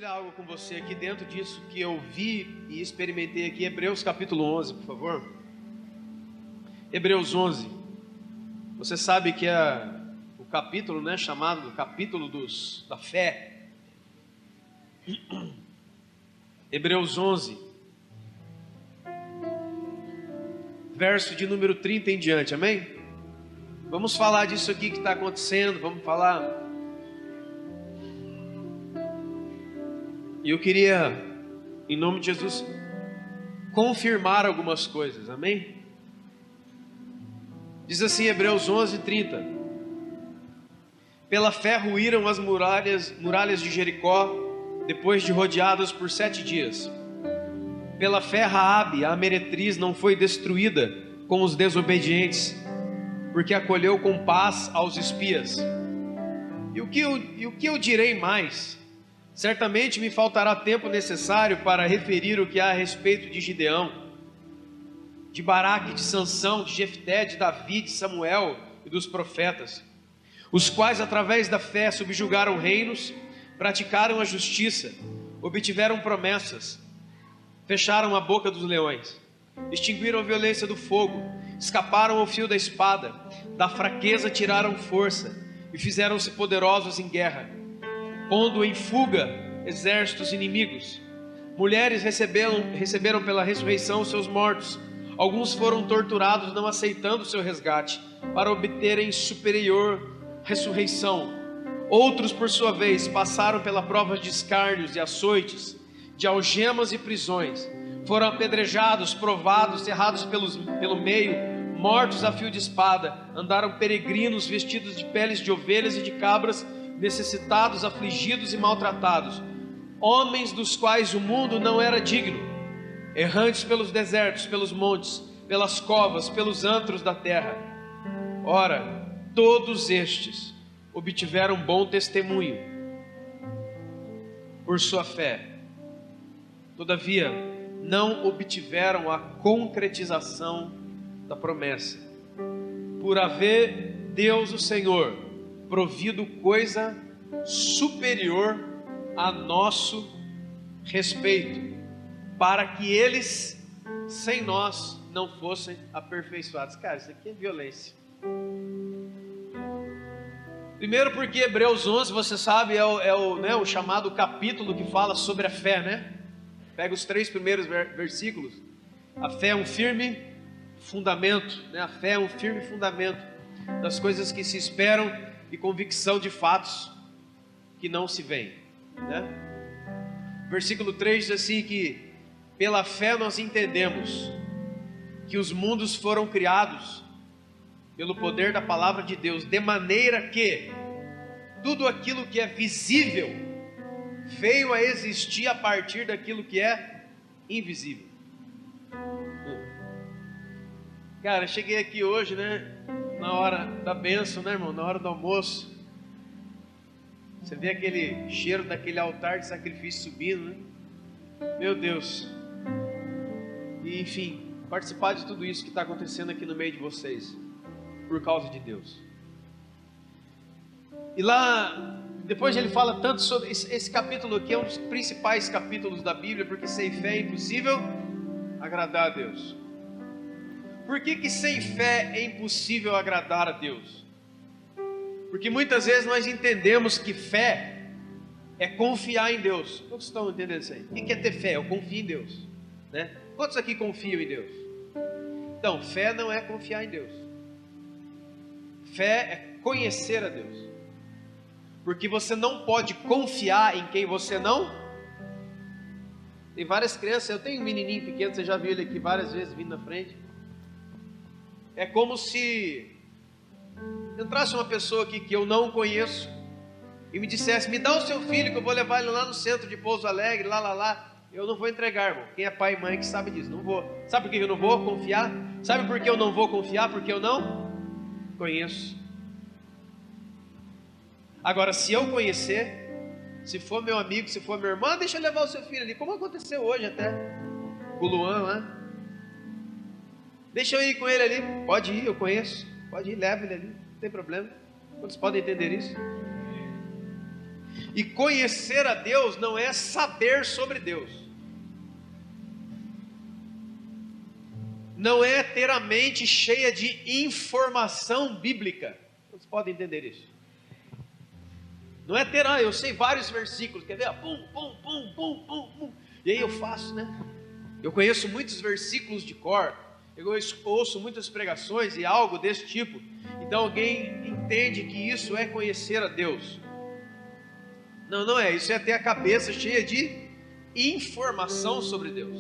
compartilhar algo com você aqui dentro disso que eu vi e experimentei aqui. Hebreus capítulo 11, por favor. Hebreus 11. Você sabe que é o capítulo, né, chamado capítulo da fé. Hebreus 11, verso de número 30 em diante, amém? Vamos falar disso aqui que está acontecendo, vamos falar. E eu queria, em nome de Jesus, confirmar algumas coisas, amém? Diz assim, Hebreus 11, 30. Pela fé ruíram as muralhas de Jericó, depois de rodeadas por 7 dias. Pela fé Raabe, a meretriz, não foi destruída com os desobedientes, porque acolheu com paz aos espias. E o que eu direi mais? Certamente me faltará tempo necessário para referir o que há a respeito de Gideão, de Baraque, de Sansão, de Jefté, de Davi, de Samuel e dos profetas, os quais através da fé subjugaram reinos, praticaram a justiça, obtiveram promessas, fecharam a boca dos leões, extinguiram a violência do fogo, escaparam ao fio da espada, da fraqueza tiraram força e fizeram-se poderosos em guerra, pondo em fuga exércitos inimigos. Mulheres receberam pela ressurreição os seus mortos. Alguns foram torturados, não aceitando o seu resgate, para obterem superior ressurreição. Outros, por sua vez, passaram pela prova de escárnios e açoites, de algemas e prisões. Foram apedrejados, provados, cerrados pelo meio, mortos a fio de espada. Andaram peregrinos, vestidos de peles de ovelhas e de cabras, necessitados, afligidos e maltratados, homens dos quais o mundo não era digno, errantes pelos desertos, pelos montes, pelas covas, pelos antros da terra. Ora, todos estes obtiveram bom testemunho por sua fé. Todavia, não obtiveram a concretização da promessa, por haver Deus o Senhor provido coisa superior a nosso respeito, para que eles, sem nós, não fossem aperfeiçoados. Cara, isso aqui é violência. Primeiro porque Hebreus 11, você sabe, é o chamado capítulo que fala sobre a fé, né? Pega os 3 primeiros versículos. A fé é um firme fundamento, né? A fé é um firme fundamento das coisas que se esperam e convicção de fatos que não se veem, né? Versículo 3 diz assim que pela fé nós entendemos que os mundos foram criados pelo poder da palavra de Deus, de maneira que tudo aquilo que é visível veio a existir a partir daquilo que é invisível. Cara, eu cheguei aqui hoje, né? Na hora da bênção, né, irmão? Na hora do almoço, você vê aquele cheiro daquele altar de sacrifício subindo, né? Meu Deus. E enfim, participar de tudo isso que está acontecendo aqui no meio de vocês, por causa de Deus. E lá, depois ele fala tanto sobre esse capítulo aqui, é um dos principais capítulos da Bíblia, porque sem fé é impossível agradar a Deus. Por que sem fé é impossível agradar a Deus? Porque muitas vezes nós entendemos que fé é confiar em Deus. Quantos estão entendendo isso aí? O que é ter fé? Eu confio em Deus, né? Quantos aqui confiam em Deus? Então, fé não é confiar em Deus. Fé é conhecer a Deus. Porque você não pode confiar em quem você não... Tem várias crianças, eu tenho um menininho pequeno, você já viu ele aqui várias vezes vindo na frente. É como se entrasse uma pessoa aqui que eu não conheço e me dissesse, me dá o seu filho que eu vou levar ele lá no centro de Pouso Alegre, lá. Eu não vou entregar, irmão. Quem é pai e mãe que sabe disso, não vou. Sabe por que eu não vou confiar? Sabe por que eu não vou confiar? Porque eu não conheço. Agora, se eu conhecer, se for meu amigo, se for minha irmã, deixa eu levar o seu filho ali, como aconteceu hoje até, com o Luan lá. Deixa eu ir com ele ali. Pode ir, eu conheço. Pode ir, leva ele ali, não tem problema. Quantos podem entender isso? E conhecer a Deus não é saber sobre Deus. Não é ter a mente cheia de informação bíblica. Vocês podem entender isso? Não é ter, eu sei vários versículos, quer ver? Pum, pum, pum, pum, pum, pum. E aí eu faço, né? Eu conheço muitos versículos de cor, eu ouço muitas pregações e algo desse tipo. Então alguém entende que isso é conhecer a Deus. Não, não é. Isso é ter a cabeça cheia de informação sobre Deus.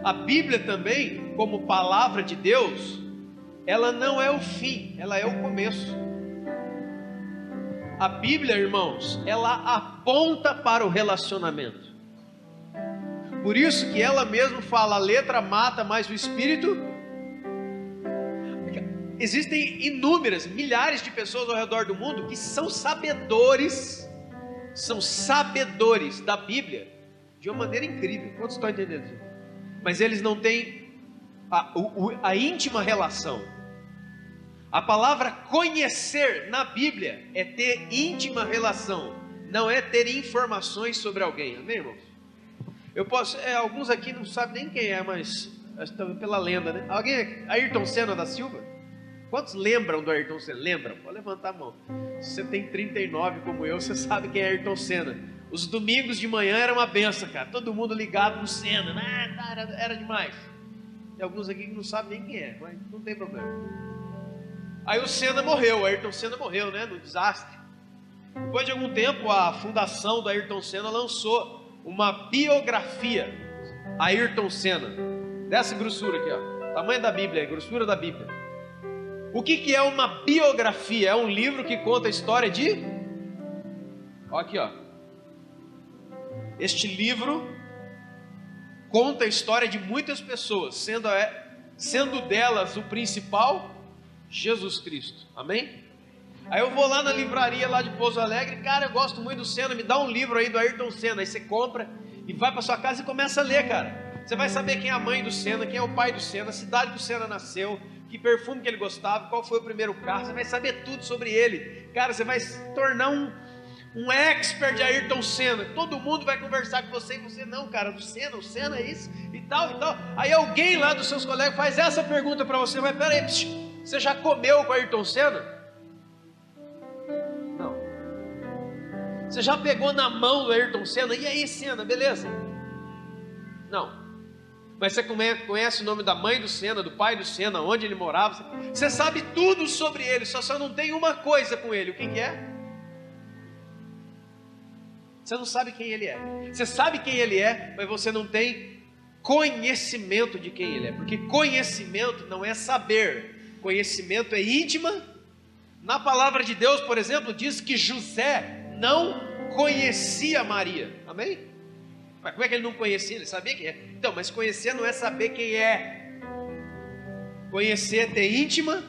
A Bíblia também, como palavra de Deus, ela não é o fim, ela é o começo. A Bíblia, irmãos, ela aponta para o relacionamento. Por isso que ela mesma fala, a letra mata, mas o Espírito... Existem inúmeras, milhares de pessoas ao redor do mundo que são sabedores da Bíblia de uma maneira incrível. Quantos estão entendendo isso? Mas eles não têm a íntima relação. A palavra conhecer na Bíblia é ter íntima relação, não é ter informações sobre alguém. Amém, irmãos? Eu posso, alguns aqui não sabem nem quem é, mas estão pela lenda, né? Alguém, Ayrton Senna da Silva? Quantos lembram do Ayrton Senna? Lembram? Pode levantar a mão. Se você tem 39 como eu, você sabe quem é Ayrton Senna. Os domingos de manhã era uma benção, cara. Todo mundo ligado no Senna. Era demais. Tem alguns aqui que não sabem nem quem é, mas não tem problema. Aí o Senna morreu, o Ayrton Senna morreu, né, no desastre. Depois de algum tempo, a fundação do Ayrton Senna lançou uma biografia, Ayrton Senna, dessa grossura aqui, ó, tamanho da Bíblia, grossura da Bíblia. O que é uma biografia? É um livro que conta a história de... Ó aqui, ó. Este livro conta a história de muitas pessoas, sendo delas o principal... Jesus Cristo, amém? Aí eu vou lá na livraria lá de Pouso Alegre, cara, eu gosto muito do Senna, me dá um livro aí do Ayrton Senna. Aí você compra e vai para sua casa e começa a ler, cara. Você vai saber quem é a mãe do Senna, quem é o pai do Senna, a cidade que o Senna nasceu, que perfume que ele gostava, qual foi o primeiro carro. Você vai saber tudo sobre ele, cara. Você vai se tornar um expert de Ayrton Senna. Todo mundo vai conversar com você e você não, cara, o Senna é isso e tal e tal. Aí alguém lá dos seus colegas faz essa pergunta para você, mas peraí, você já comeu com Ayrton Senna? Não. Você já pegou na mão do Ayrton Senna? E aí, Senna, beleza? Não. Mas você conhece o nome da mãe do Senna, do pai do Senna, onde ele morava? Você sabe tudo sobre ele, só não tem uma coisa com ele. O que é? Você não sabe quem ele é. Você sabe quem ele é, mas você não tem conhecimento de quem ele é. Porque conhecimento não é saber. Conhecimento é íntima. Na palavra de Deus, por exemplo, diz que José não conhecia Maria. Amém? Mas como é que ele não conhecia? Ele sabia quem é. Então, mas conhecer não é saber quem é. Conhecer é ter íntima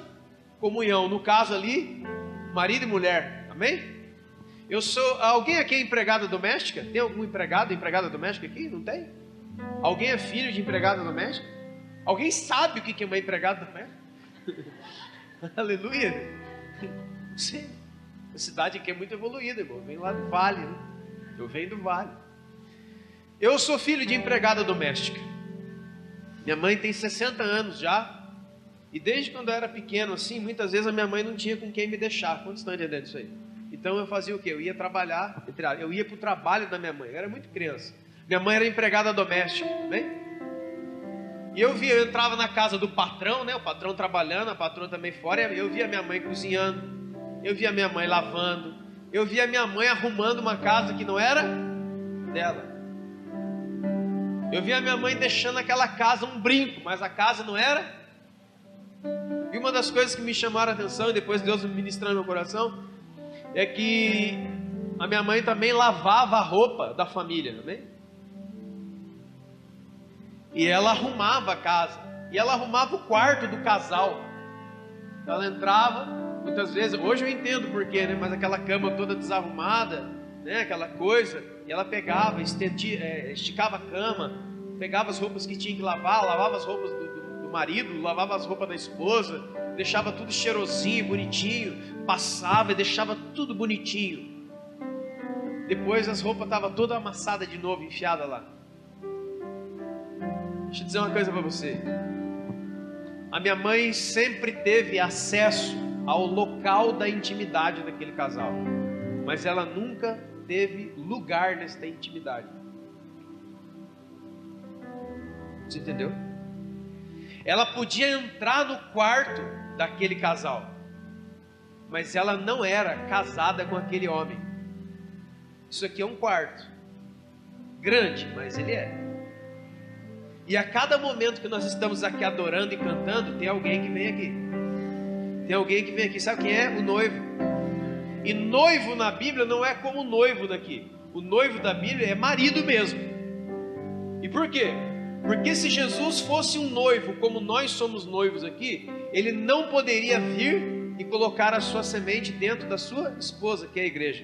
comunhão. No caso ali, marido e mulher. Amém? Alguém aqui é empregada doméstica? Tem algum empregada doméstica aqui? Não tem? Alguém é filho de empregada doméstica? Alguém sabe o que é uma empregada doméstica? Aleluia. Sim. A cidade aqui é muito evoluída, irmão. Vem lá do vale, né? Eu venho do vale. Eu sou filho de empregada doméstica. Minha mãe tem 60 anos já. E desde quando eu era pequeno assim, muitas vezes a minha mãe não tinha com quem me deixar. Quantos estão entendendo isso aí? Então eu fazia o quê? Eu ia trabalhar, eu ia para o trabalho da minha mãe. Eu era muito criança. Minha mãe era empregada doméstica, né? E eu entrava na casa do patrão, né? O patrão trabalhando, a patroa também fora. Eu via minha mãe cozinhando, eu via minha mãe lavando, eu via minha mãe arrumando uma casa que não era dela. Eu via minha mãe deixando aquela casa um brinco, mas a casa não era. E uma das coisas que me chamaram a atenção, e depois Deus me ministrando no meu coração, é que a minha mãe também lavava a roupa da família, amém? E ela arrumava a casa, e ela arrumava o quarto do casal. Ela entrava, muitas vezes, hoje eu entendo porquê, né? Mas aquela cama toda desarrumada, né? Aquela coisa, e ela pegava, esticava a cama, pegava as roupas que tinha que lavar, lavava as roupas do marido, lavava as roupas da esposa, deixava tudo cheirosinho, bonitinho, passava e deixava tudo bonitinho. Depois as roupas estavam toda amassada de novo, enfiada lá. Deixa eu dizer uma coisa para você. A minha mãe sempre teve acesso ao local da intimidade daquele casal, mas ela nunca teve lugar nesta intimidade. Você entendeu? Ela podia entrar no quarto daquele casal, mas ela não era casada com aquele homem. Isso aqui é um quarto grande, mas ele é. E a cada momento que nós estamos aqui adorando e cantando, tem alguém que vem aqui. Tem alguém que vem aqui. Sabe quem é? O noivo. E noivo na Bíblia não é como noivo daqui. O noivo da Bíblia é marido mesmo. E por quê? Porque se Jesus fosse um noivo como nós somos noivos aqui, ele não poderia vir e colocar a sua semente dentro da sua esposa, que é a igreja,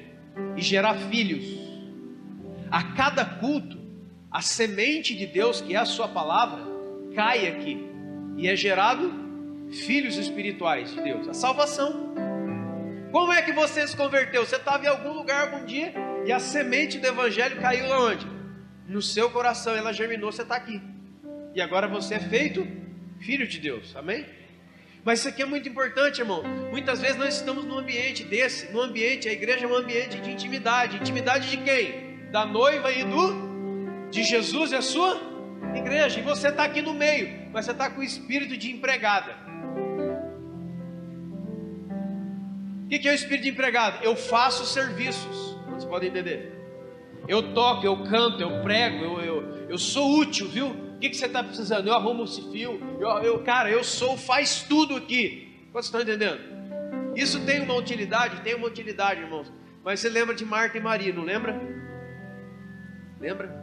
e gerar filhos. A cada culto, a semente de Deus, que é a sua palavra, cai aqui e é gerado filhos espirituais de Deus, a salvação. Como é que você se converteu? Você estava em algum lugar algum dia e a semente do evangelho caiu aonde? No seu coração, ela germinou, você está aqui. E agora você é feito filho de Deus, amém? Mas isso aqui é muito importante, irmão. Muitas vezes nós estamos num ambiente desse, num ambiente, a igreja é um ambiente de intimidade. Intimidade de quem? Da noiva e de Jesus e a sua igreja. E você está aqui no meio, mas você está com o espírito de empregada. O que é o espírito de empregada? Eu faço serviços, vocês podem entender. Eu toco, eu canto, eu prego, eu sou útil, viu? O que você está precisando? Eu arrumo esse fio, cara, eu sou, faz tudo aqui. Vocês estão entendendo? Isso tem uma utilidade? Tem uma utilidade, irmãos. Mas você lembra de Marta e Maria, não lembra? Lembra?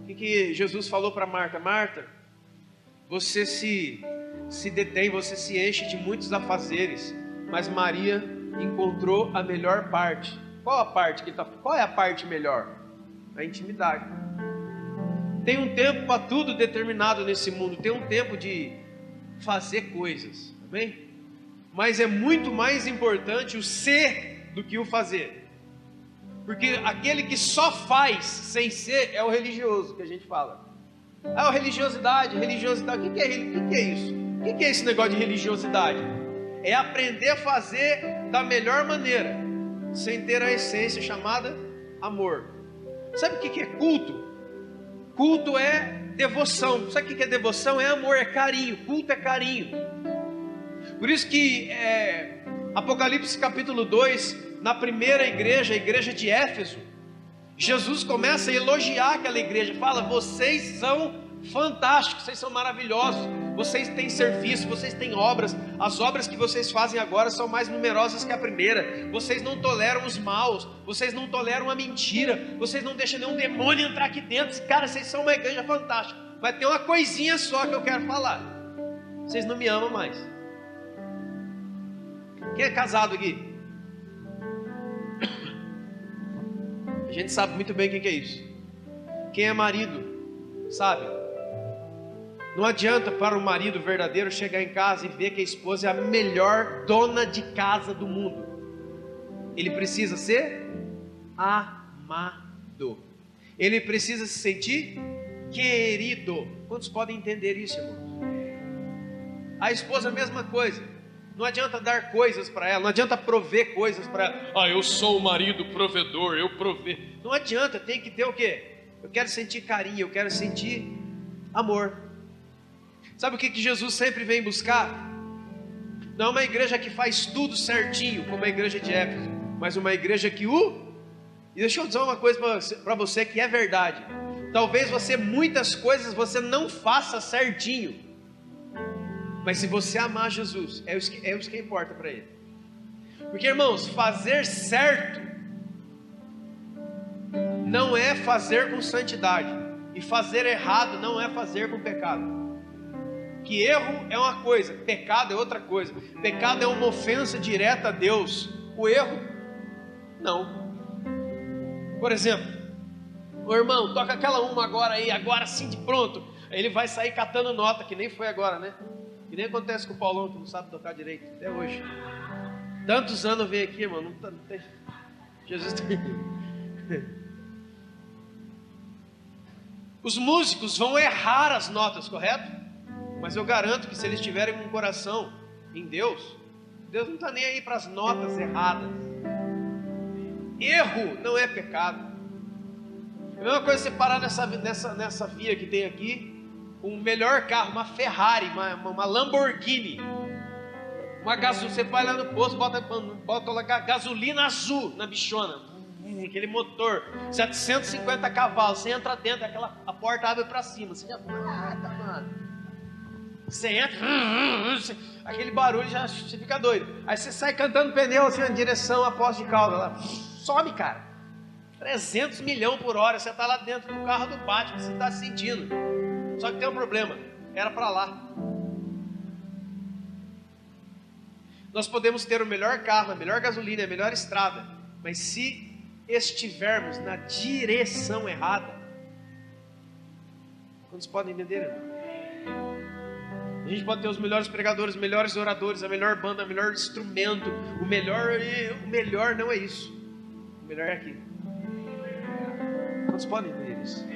O que Jesus falou para Marta? Marta, você se detém, você se enche de muitos afazeres, mas Maria encontrou a melhor parte. Qual a parte que qual é a parte melhor? A intimidade. Tem um tempo para tudo determinado nesse mundo. Tem um tempo de fazer coisas, amém? Mas é muito mais importante o ser do que o fazer. Porque aquele que só faz sem ser é o religioso, que a gente fala. Ah, religiosidade. O que é isso? O que é esse negócio de religiosidade? É aprender a fazer da melhor maneira, sem ter a essência chamada amor. Sabe o que é culto? Culto é devoção. Sabe o que é devoção? É amor, é carinho. Culto é carinho. Por isso que Apocalipse capítulo 2, na primeira igreja, a igreja de Éfeso, Jesus começa a elogiar aquela igreja. Fala, vocês são fantásticos, vocês são maravilhosos, vocês têm serviço, vocês têm obras. As obras que vocês fazem agora são mais numerosas que a primeira. Vocês não toleram os maus, vocês não toleram a mentira, vocês não deixam nenhum demônio entrar aqui dentro. Cara, vocês são uma igreja fantástica. Mas tem uma coisinha só que eu quero falar: vocês não me amam mais. Quem é casado aqui? A gente sabe muito bem o que é isso. Quem é marido sabe. Não adianta para o marido verdadeiro chegar em casa e ver que a esposa é a melhor dona de casa do mundo. Ele precisa ser amado. Ele precisa se sentir querido. Quantos podem entender isso, irmãos? A esposa é a mesma coisa. Não adianta dar coisas para ela, não adianta prover coisas para ela. Ah, eu sou o marido provedor, eu prover. Não adianta, tem que ter o quê? Eu quero sentir carinho, eu quero sentir amor. Sabe o que Jesus sempre vem buscar? Não é uma igreja que faz tudo certinho, como a igreja de Éfeso, mas uma igreja que E deixa eu dizer uma coisa para você que é verdade. Talvez muitas coisas você não faça certinho, mas se você amar Jesus, é isso que importa para Ele. Porque, irmãos, fazer certo não é fazer com santidade, e fazer errado não é fazer com pecado. Que erro é uma coisa, pecado é outra coisa. Pecado é uma ofensa direta a Deus. O erro, não. Por exemplo, o irmão toca aquela uma agora aí, agora sim de pronto. Aí ele vai sair catando nota, que nem foi agora, né? Que nem acontece com o Paulão, que não sabe tocar direito até hoje. Tantos anos veio aqui, irmão, não tem. Jesus. Os músicos vão errar as notas, correto? Mas eu garanto que se eles tiverem um coração em Deus, Deus não está nem aí para as notas erradas. Erro não é pecado. É a mesma coisa você parar nessa via que tem aqui, o melhor carro, uma Ferrari, uma Lamborghini, você vai lá no posto, bota lá gasolina azul na bichona, aquele motor, 750 cavalos, você entra dentro, a porta abre para cima, você já mata, mano. Você entra, aquele barulho, você fica doido. Aí você sai cantando pneu assim, em direção à Poços de Caldas, lá, some, cara. 300 milhões por hora, você está lá dentro do carro do Batman, você está sentindo. Só que tem um problema, era para lá. Nós podemos ter o melhor carro, a melhor gasolina, a melhor estrada, mas se estivermos na direção errada, quantos podem entender, irmão? A gente pode ter os melhores pregadores, os melhores oradores, a melhor banda, o melhor instrumento, o melhor não é isso. O melhor é aqui. Quantos podem entender isso?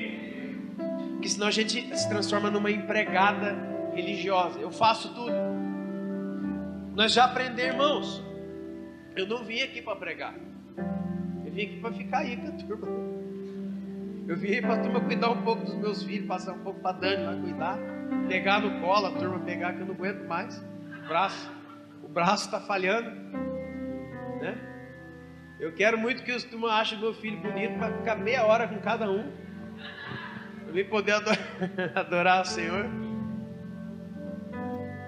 Porque senão a gente se transforma numa empregada religiosa. Eu faço tudo. Nós já aprendemos, irmãos. Eu não vim aqui para pregar. Eu vim aqui para ficar aí com a turma. Eu vim aí para a turma cuidar um pouco dos meus filhos, passar um pouco para a Dani lá cuidar, pegar no colo, a turma pegar que eu não aguento mais. O braço está falhando, né? Eu quero muito que os turma achem meu filho bonito para ficar meia hora com cada um. Eu vim poder adorar o Senhor.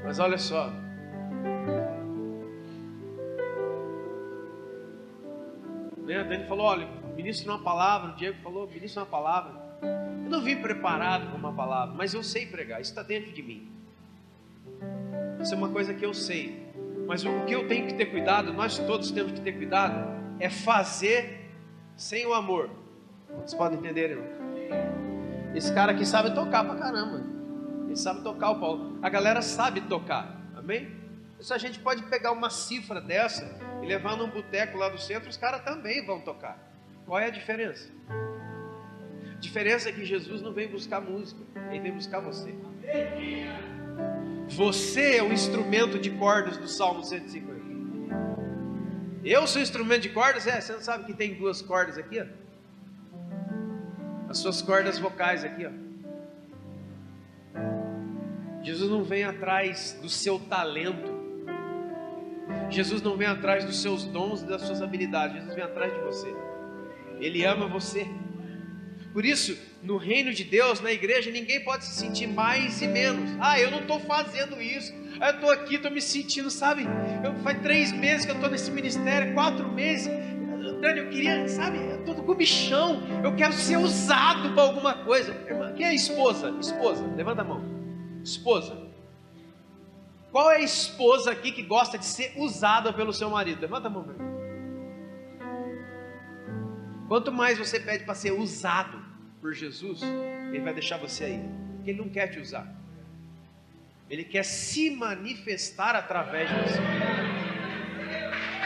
Mas olha só. A Dani falou, olha, ministra uma palavra. O Diego falou, ministra uma palavra. Eu não vim preparado com uma palavra, mas eu sei pregar, isso está dentro de mim. Isso é uma coisa que eu sei. Mas o que eu tenho que ter cuidado, nós todos temos que ter cuidado, é fazer sem o amor. Vocês podem entender, irmão? Esse cara aqui sabe tocar pra caramba. Ele sabe tocar o pau. A galera sabe tocar, amém? Isso a gente pode pegar uma cifra dessa e levar num boteco lá do centro, os caras também vão tocar. Qual é a diferença? A diferença é que Jesus não vem buscar música, Ele vem buscar você. Você é o instrumento de cordas do Salmo 150. Eu sou instrumento de cordas? Você não sabe que tem 2 cordas aqui, ó? As suas cordas vocais aqui, ó. Jesus não vem atrás do seu talento. Jesus não vem atrás dos seus dons e das suas habilidades. Jesus vem atrás de você. Ele ama você. Por isso, no reino de Deus, na igreja, ninguém pode se sentir mais e menos. Eu não estou fazendo isso. Eu estou aqui, estou me sentindo, sabe? Faz 3 meses que eu estou nesse ministério, 4 meses. Dani, eu queria, sabe? Eu estou com bichão. Eu quero ser usado para alguma coisa. Irmã, quem é esposa? Esposa, levanta a mão. Esposa. Qual é a esposa aqui que gosta de ser usada pelo seu marido? Levanta a mão, meu irmão. Quanto mais você pede para ser usado por Jesus, Ele vai deixar você aí. Porque Ele não quer te usar. Ele quer se manifestar através de você.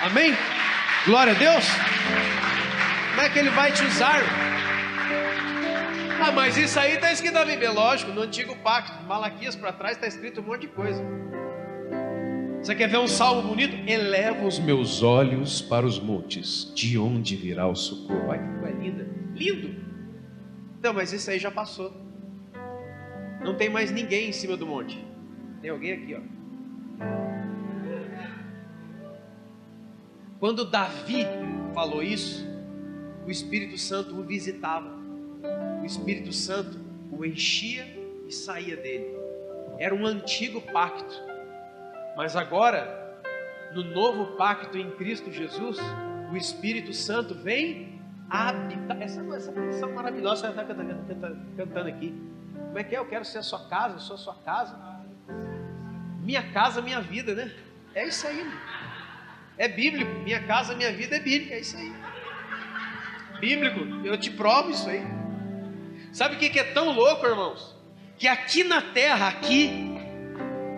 Amém? Glória a Deus. Como é que Ele vai te usar? Mas isso aí está escrito na Bíblia. Lógico, no Antigo Pacto, Malaquias para trás está escrito um monte de coisa. Você quer ver um salmo bonito? Eleva os meus olhos para os montes, de onde virá o socorro. Olha que coisa linda. Lindo. Então, mas isso aí já passou. Não tem mais ninguém em cima do monte. Tem alguém aqui, ó. Quando Davi falou isso, o Espírito Santo o visitava. O Espírito Santo o enchia e saía dele. Era um antigo pacto. Mas agora, no novo pacto em Cristo Jesus, o Espírito Santo vem habitar. Essa canção maravilhosa que você está cantando aqui. Como é que é? Eu quero ser a sua casa, eu sou a sua casa. Minha casa, minha vida, né? É isso aí. É bíblico. Minha casa, minha vida é bíblica. É isso aí. Bíblico. Eu te provo isso aí. Sabe o que é tão louco, irmãos? Que aqui na terra, aqui,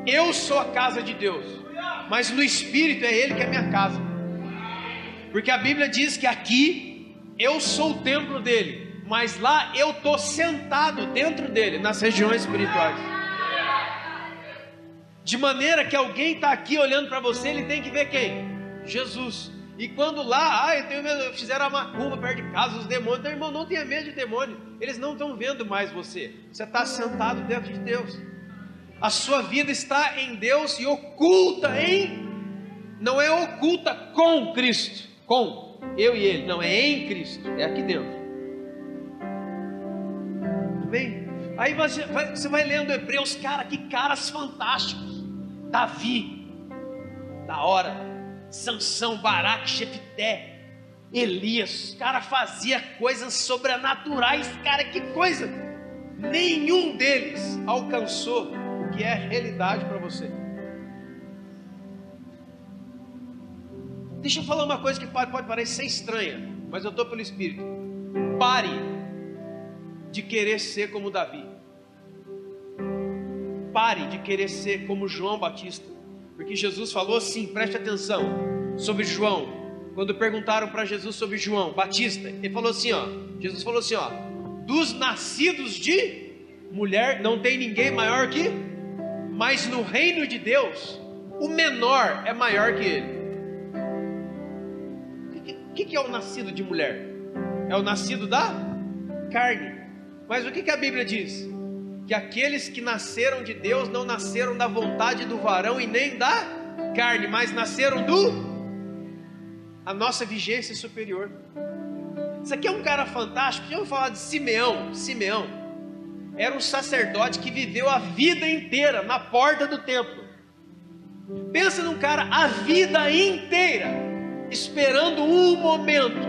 eu sou a casa de Deus, mas no Espírito é Ele que é minha casa. Porque a Bíblia diz que aqui eu sou o templo dele, mas lá eu estou sentado dentro dele, nas regiões espirituais. De maneira que alguém está aqui olhando para você, ele tem que ver quem? Jesus. E quando lá, eu tenho medo, fizeram a macumba perto de casa, os demônios, então, irmão, não tenha medo de demônio, eles não estão vendo mais você está sentado dentro de Deus, a sua vida está em Deus e oculta não é oculta com Cristo, com eu e Ele, não, é em Cristo, é aqui dentro. Amém? Aí você vai lendo Hebreus, cara, que caras fantásticos. Davi, da hora. Sansão, Baraque, Jefté, Elias, cara fazia coisas sobrenaturais, cara, que coisa. Nenhum deles alcançou o que é realidade para você. Deixa eu falar uma coisa que pode parecer estranha, mas eu estou pelo Espírito. Pare de querer ser como Davi. Pare de querer ser como João Batista. Porque Jesus falou assim, preste atenção, sobre João. Quando perguntaram para Jesus sobre João Batista, ele falou assim, Jesus falou assim, dos nascidos de mulher não tem ninguém maior que, mas no reino de Deus, o menor é maior que ele. O que é o nascido de mulher? É o nascido da carne. Mas o que a Bíblia diz? Que aqueles que nasceram de Deus não nasceram da vontade do varão e nem da carne, mas nasceram a nossa vigência superior. Isso aqui é um cara fantástico. Vamos falar de Simeão. Simeão era um sacerdote que viveu a vida inteira na porta do templo. Pensa num cara a vida inteira esperando um momento.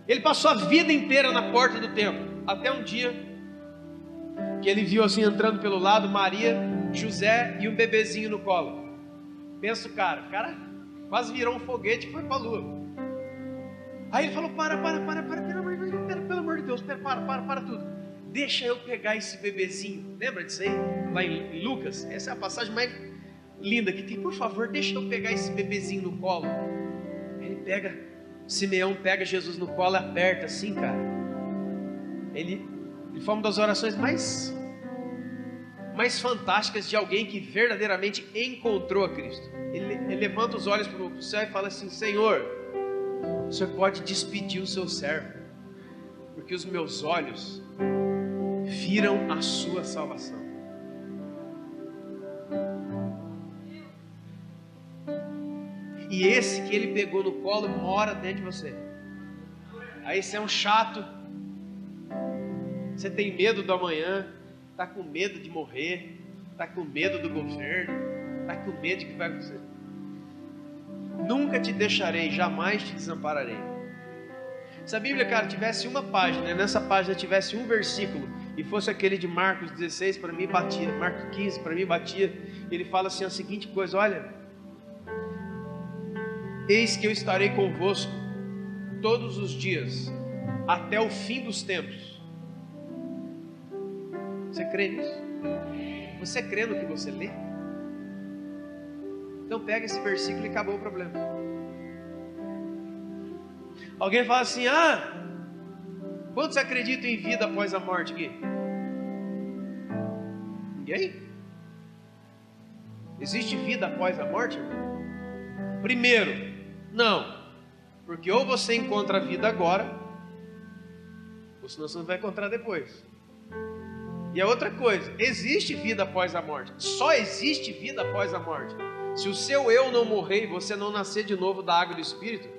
Ele passou a vida inteira na porta do templo. Até um dia que ele viu assim entrando pelo lado Maria, José e um bebezinho no colo. Pensa o cara quase virou um foguete e foi para a lua. Aí ele falou, para, pelo amor de Deus, para tudo. Deixa eu pegar esse bebezinho. Lembra disso aí? Lá em Lucas, essa é a passagem mais linda que tem. Por favor, deixa eu pegar esse bebezinho no colo. Aí Simeão pega Jesus no colo e aperta assim, cara. Ele foi uma das orações mais fantásticas de alguém que verdadeiramente encontrou a Cristo. Ele levanta os olhos para o céu e fala assim, Senhor, o Senhor pode despedir o seu servo, porque os meus olhos viram a sua salvação. E esse que ele pegou no colo mora dentro de você. Aí você é um chato, você tem medo do amanhã, está com medo de morrer, está com medo do governo, está com medo de que vai acontecer. Nunca te deixarei, jamais te desampararei. Se a Bíblia, cara, tivesse uma página, nessa página tivesse um versículo, e fosse aquele de Marcos 16, para mim batia, Marcos 15, para mim batia, ele fala assim a seguinte coisa, olha, eis que eu estarei convosco todos os dias, até o fim dos tempos. Você crê nisso? Você crê no que você lê? Então pega esse versículo e acabou o problema. Alguém fala assim, quantos acreditam em vida após a morte aqui? Ninguém? Existe vida após a morte? Primeiro, não. Porque ou você encontra a vida agora, ou senão você não vai encontrar depois. E a outra coisa, existe vida após a morte. Só existe vida após a morte. Se o seu eu não morrer e você não nascer de novo da água do Espírito,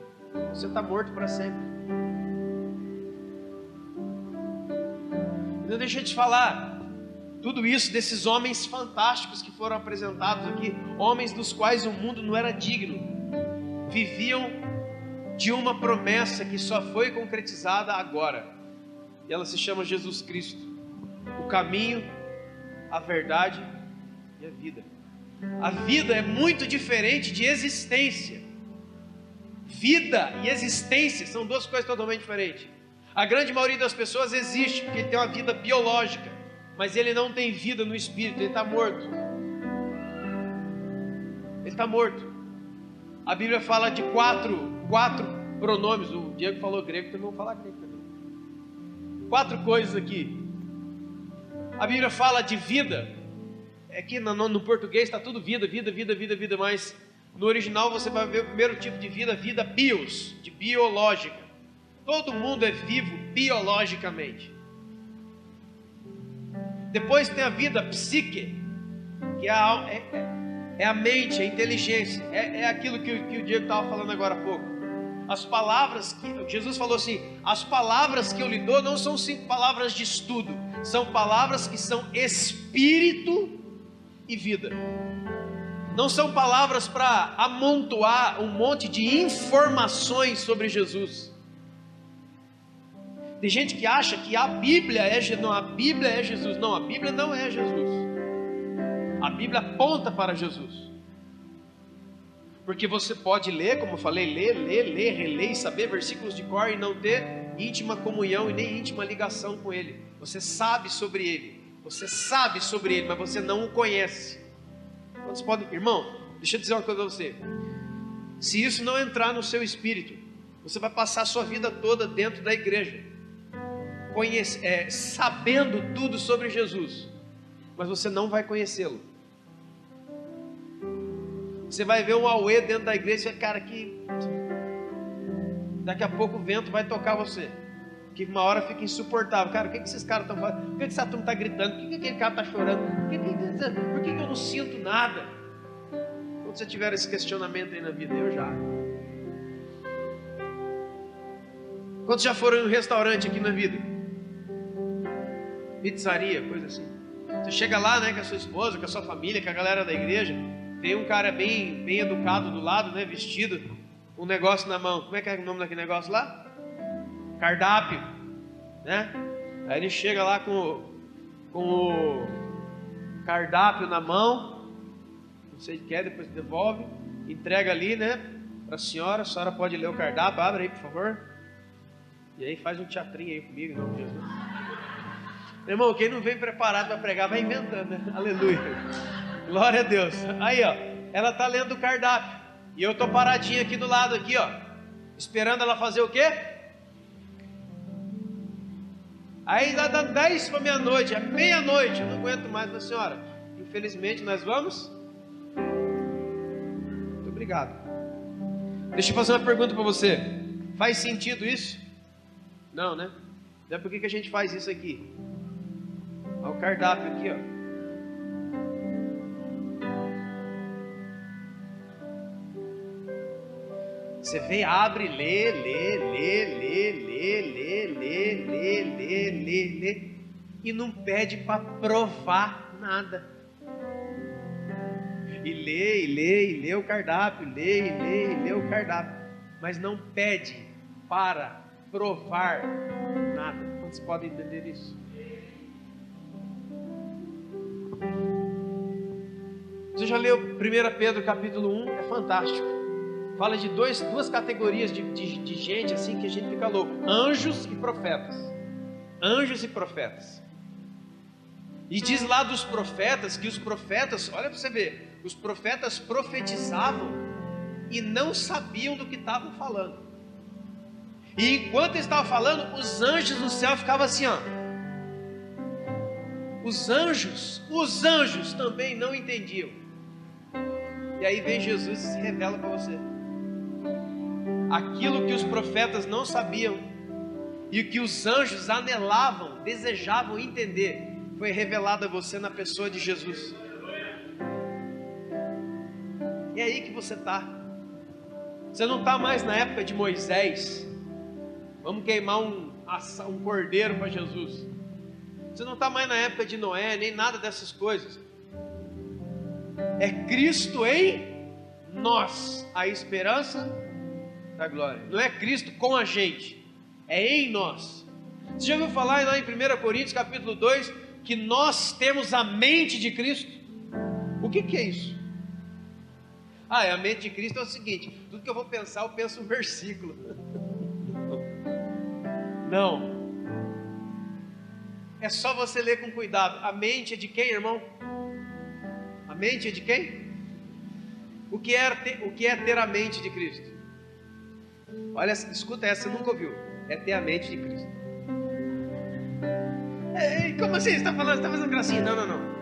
você está morto para sempre. Então deixa eu te falar, tudo isso desses homens fantásticos que foram apresentados aqui, homens dos quais o mundo não era digno, viviam de uma promessa que só foi concretizada agora. E ela se chama Jesus Cristo. O caminho, a verdade e a vida. A vida é muito diferente de existência. Vida e existência são duas coisas totalmente diferentes. A grande maioria das pessoas existe porque ele tem uma vida biológica, mas ele não tem vida no espírito, ele está morto. Ele está morto. A Bíblia fala de quatro pronomes. O Diego falou grego, então eu vou falar grego também. 4 coisas aqui. A Bíblia fala de vida. Aqui no português está tudo vida, mas no original você vai ver o primeiro tipo de vida, vida bios, de biológica. Todo mundo é vivo biologicamente. Depois tem a vida psique, que é a mente, a inteligência. É aquilo que o Diego estava falando agora há pouco. As palavras que Jesus falou assim: as palavras que eu lhe dou não são 5 palavras de estudo, são palavras que são espírito e vida. Não são palavras para amontoar um monte de informações sobre Jesus. Tem gente que acha que a Bíblia é Jesus. Não, a Bíblia é Jesus. Não, a Bíblia não é Jesus. A Bíblia aponta para Jesus. Porque você pode ler, como eu falei, ler, reler e saber versículos de cor e não ter íntima comunhão e nem íntima ligação com Ele. Você sabe sobre Ele, mas você não o conhece. Vocês podem, irmão, deixa eu dizer uma coisa para você. Se isso não entrar no seu espírito, você vai passar a sua vida toda dentro da igreja, sabendo tudo sobre Jesus, mas você não vai conhecê-lo. Você vai ver um auê dentro da igreja, cara, que daqui a pouco o vento vai tocar você, que uma hora fica insuportável. Cara, o que esses caras estão fazendo? Por que essa turma está gritando? Por que aquele cara está chorando? Por que eu não sinto nada? Quando você tiver esse questionamento aí na vida, eu já. Quantos já foram em um restaurante aqui na vida? Pizzaria, coisa assim. Você chega lá, né, com a sua esposa, com a sua família, com a galera da igreja. Tem um cara bem educado do lado, né, vestido, um negócio na mão. Como é que é o nome daquele negócio lá? Cardápio, né? Aí ele chega lá com o cardápio na mão, não sei o que é, depois devolve, entrega ali, né, para a senhora pode ler o cardápio, abre aí, por favor. E aí faz um teatrinho aí comigo, em nome de Jesus. Meu irmão, quem não vem preparado para pregar, vai inventando, né? Aleluia. Glória a Deus. Aí, ó, ela está lendo o cardápio. E eu estou paradinho aqui do lado, aqui, ó, esperando ela fazer o quê? Aí já dá 10 para meia-noite, é meia-noite, eu não aguento mais, minha senhora. Infelizmente, nós vamos. Muito obrigado. Deixa eu fazer uma pergunta para você. Faz sentido isso? Não, né? Então por que a gente faz isso aqui? Olha o cardápio aqui, ó. Você vem, abre, lê, e não pede para provar nada. E lê o cardápio, lê o cardápio, mas não pede para provar nada. Quantos podem entender isso? Você já leu 1 Pedro capítulo 1? É fantástico. Fala de duas categorias de gente assim que a gente fica louco: anjos e profetas. Anjos e profetas. E diz lá dos profetas que os profetas, olha para você ver, os profetas profetizavam e não sabiam do que estavam falando. E enquanto eles estavam falando, os anjos no céu ficavam assim, ó. Os anjos também não entendiam. E aí vem Jesus e se revela para você. Aquilo que os profetas não sabiam e o que os anjos anelavam, desejavam entender, foi revelado a você na pessoa de Jesus. É aí que você está. Você não está mais na época de Moisés. Vamos queimar um cordeiro para Jesus. Você não está mais na época de Noé, nem nada dessas coisas. É Cristo em nós, a esperança da glória. Não é Cristo com a gente, é em nós. Você já ouviu falar lá em 1 Coríntios capítulo 2 que nós temos a mente de Cristo? O que é isso? A mente de Cristo é o seguinte: tudo que eu vou pensar, eu penso um versículo. Não. É só você ler com cuidado. A mente é de quem, irmão? A mente é de quem? O que é ter a mente de Cristo? Olha, escuta essa, você nunca ouviu. É ter a mente de Cristo. Como assim? Você está falando, você está fazendo gracinha? Não.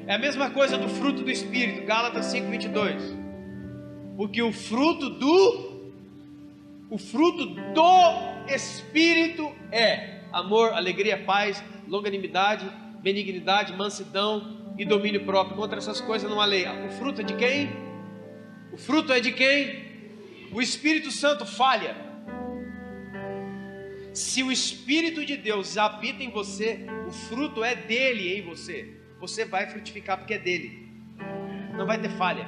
É a mesma coisa do fruto do Espírito, Gálatas 5:22. Porque o fruto do Espírito é amor, alegria, paz, longanimidade, benignidade, mansidão e domínio próprio. Contra essas coisas não há lei. O fruto é de quem? O fruto é de quem? O Espírito Santo falha. Se o Espírito de Deus habita em você, o fruto é dele em você. Você vai frutificar porque é dele. Não vai ter falha.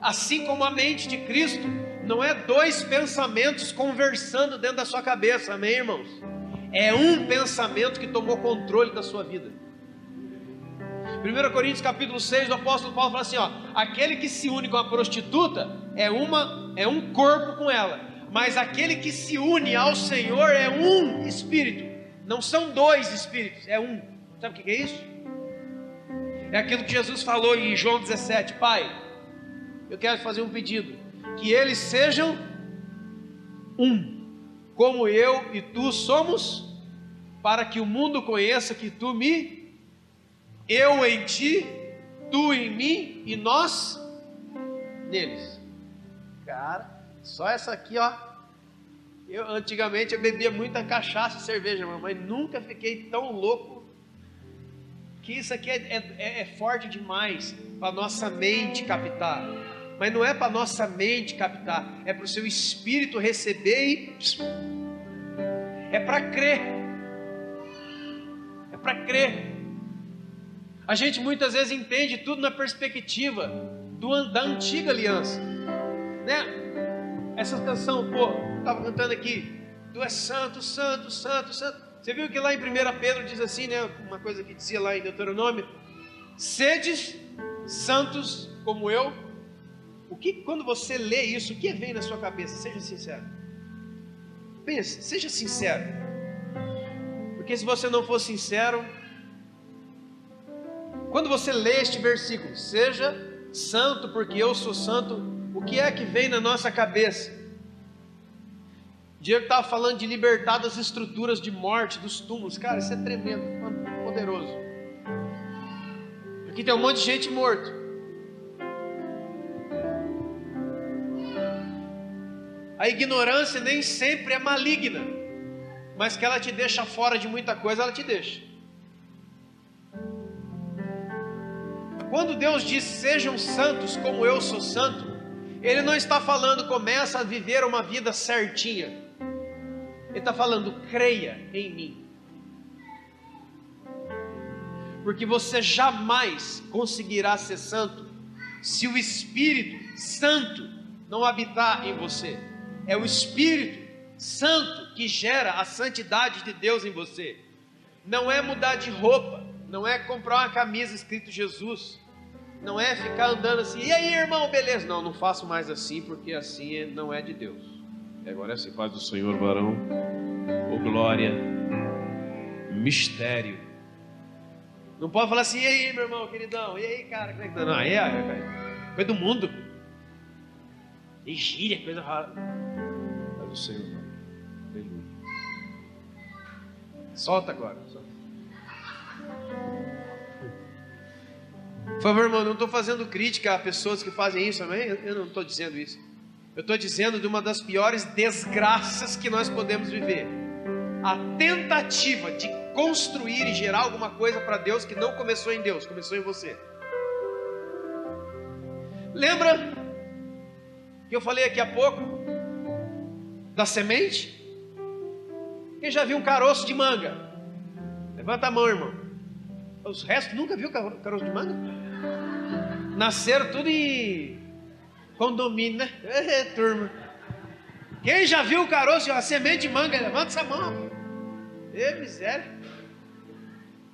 Assim como a mente de Cristo não é dois pensamentos conversando dentro da sua cabeça, amém, irmãos? É um pensamento que tomou controle da sua vida. 1 Coríntios capítulo 6, o apóstolo Paulo fala assim, aquele que se une com a prostituta é um corpo com ela, mas aquele que se une ao Senhor é um espírito. Não são dois espíritos, é um. Sabe o que é isso? É aquilo que Jesus falou em João 17, Pai, eu quero fazer um pedido, que eles sejam um, como eu e tu somos, para que o mundo conheça que eu em ti, tu em mim e nós neles. Cara, só essa aqui, antigamente eu bebia muita cachaça e cerveja, mas nunca fiquei tão louco, que isso aqui é forte demais para nossa mente captar. Mas não é para nossa mente captar, é para o seu espírito receber e é para crer. É para crer. A gente muitas vezes entende tudo na perspectiva da antiga aliança, né? Essa canção, estava cantando aqui, tu és santo, santo, santo, santo. Você viu que lá em 1 Pedro diz assim, né? Uma coisa que dizia lá em Deuteronômio: sedes santos como eu. Quando você lê isso, o que vem na sua cabeça? Seja sincero. Pense, seja sincero. Porque se você não for sincero, quando você lê este versículo, seja santo porque eu sou santo, o que é que vem na nossa cabeça? Diego estava falando de libertar das estruturas de morte, dos túmulos. Cara, isso é tremendo, poderoso. Aqui tem um monte de gente morto. A ignorância nem sempre é maligna, mas que ela te deixa fora de muita coisa, ela te deixa. Quando Deus diz sejam santos como eu sou santo, Ele não está falando começa a viver uma vida certinha. Ele está falando creia em mim. Porque você jamais conseguirá ser santo se o Espírito Santo não habitar em você. É o Espírito Santo que gera a santidade de Deus em você. Não é mudar de roupa, não é comprar uma camisa escrito Jesus, não é ficar andando assim, e aí irmão, beleza? Não faço mais assim, porque assim não é de Deus. Agora é assim, paz do Senhor, varão, ô glória, mistério. Não pode falar assim, e aí meu irmão, queridão, e aí cara, como é que tá? Não, aí é coisa do mundo. E gíria, coisa rara. Paz do Senhor, aleluia. Solta agora, solta. Por favor, irmão, não estou fazendo crítica a pessoas que fazem isso, amém? Eu não estou dizendo isso. Eu estou dizendo de uma das piores desgraças que nós podemos viver: a tentativa de construir e gerar alguma coisa para Deus que não começou em Deus, começou em você. Lembra que eu falei aqui há pouco da semente? Quem já viu um caroço de manga? Levanta a mão, irmão. Os restos nunca viu caroço de manga? Nasceram tudo em condomínio, né? Turma. Quem já viu o caroço, a semente de manga? Levanta essa mão. Miséria.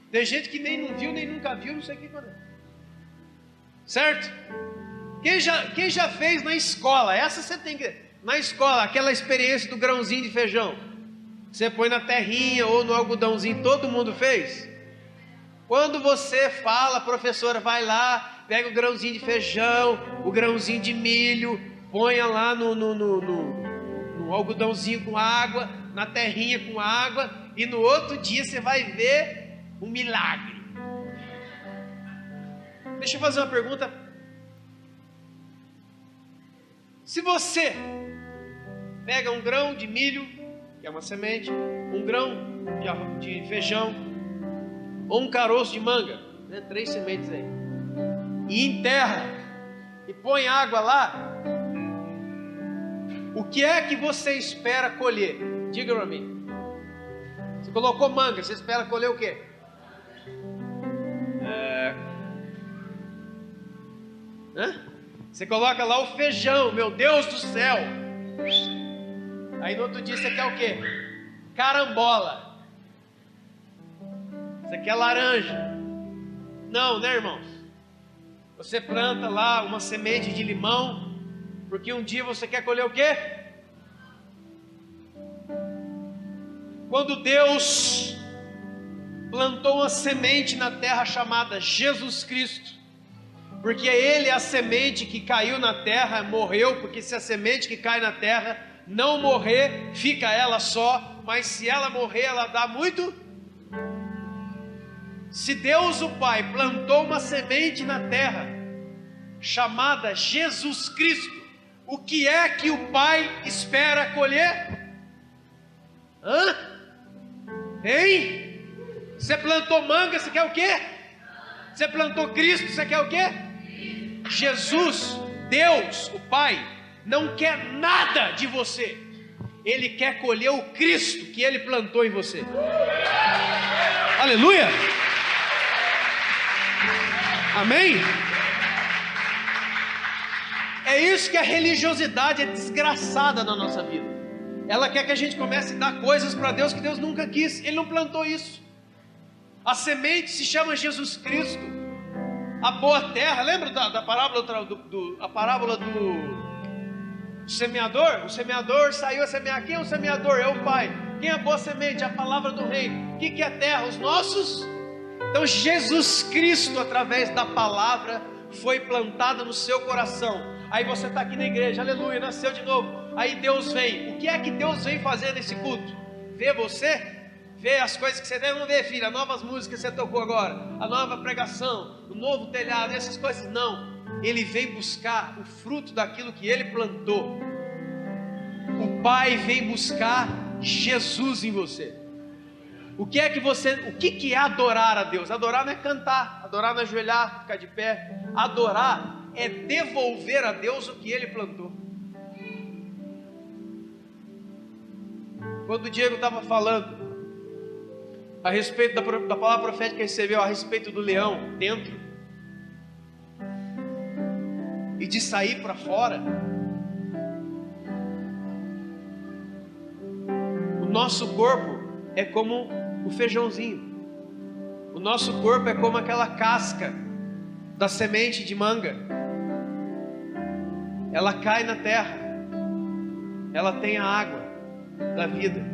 Tem gente que nem não viu, nem nunca viu, não sei o que é. Certo? Quem já fez na escola? Essa você tem que... Na escola, aquela experiência do grãozinho de feijão. Você põe na terrinha ou no algodãozinho, todo mundo fez? Quando você fala, a professora vai lá pega o grãozinho de feijão, o grãozinho de milho, ponha lá no algodãozinho com água, na terrinha com água, e no outro dia você vai ver um milagre. Deixa eu fazer uma pergunta. Se você pega um grão de milho, que é uma semente, um grão de feijão, ou um caroço de manga, né, 3 sementes aí, e enterra, e põe água lá, o que é que você espera colher? Diga para mim. Você colocou manga, você espera colher o quê? Você coloca lá o feijão, meu Deus do céu. Aí no outro dia você quer o quê? Carambola. Você quer laranja. Não, né, irmãos? Você planta lá uma semente de limão, porque um dia você quer colher o quê? Quando Deus plantou uma semente na terra chamada Jesus Cristo, porque Ele é a semente que caiu na terra, morreu, porque se a semente que cai na terra não morrer, fica ela só, mas se ela morrer, ela dá muito. Se Deus o Pai plantou uma semente na terra, chamada Jesus Cristo, o que é que o Pai espera colher? Hein? Você plantou manga, você quer o quê? Você plantou Cristo, você quer o quê? Jesus, Deus, o Pai, não quer nada de você. Ele quer colher o Cristo que Ele plantou em você. Aleluia! Amém? É isso que a religiosidade é desgraçada na nossa vida. Ela quer que a gente comece a dar coisas para Deus que Deus nunca quis. Ele não plantou isso. A semente se chama Jesus Cristo. A boa terra, lembra da parábola do semeador? O semeador saiu a semear. Quem é o semeador? É o Pai. Quem é a boa semente? A palavra do reino. O que é a terra? Os nossos. Então Jesus Cristo, através da palavra, foi plantada no seu coração. Aí você está aqui na igreja, aleluia, nasceu de novo. Aí Deus vem. O que é que Deus vem fazer nesse culto? Ver você? Ver as coisas que você deve não ver, filha, as novas músicas que você tocou agora, a nova pregação, o novo telhado, essas coisas. Não, Ele vem buscar o fruto daquilo que Ele plantou. O Pai vem buscar Jesus em você. O que é adorar a Deus? Adorar não é cantar, adorar não é ajoelhar, ficar de pé. Adorar é devolver a Deus o que Ele plantou. Quando o Diego estava falando a respeito da palavra profética que recebeu, a respeito do leão dentro, e de sair para fora, o nosso corpo é como o feijãozinho, o nosso corpo é como aquela casca da semente de manga. Ela cai na terra, ela tem a água da vida.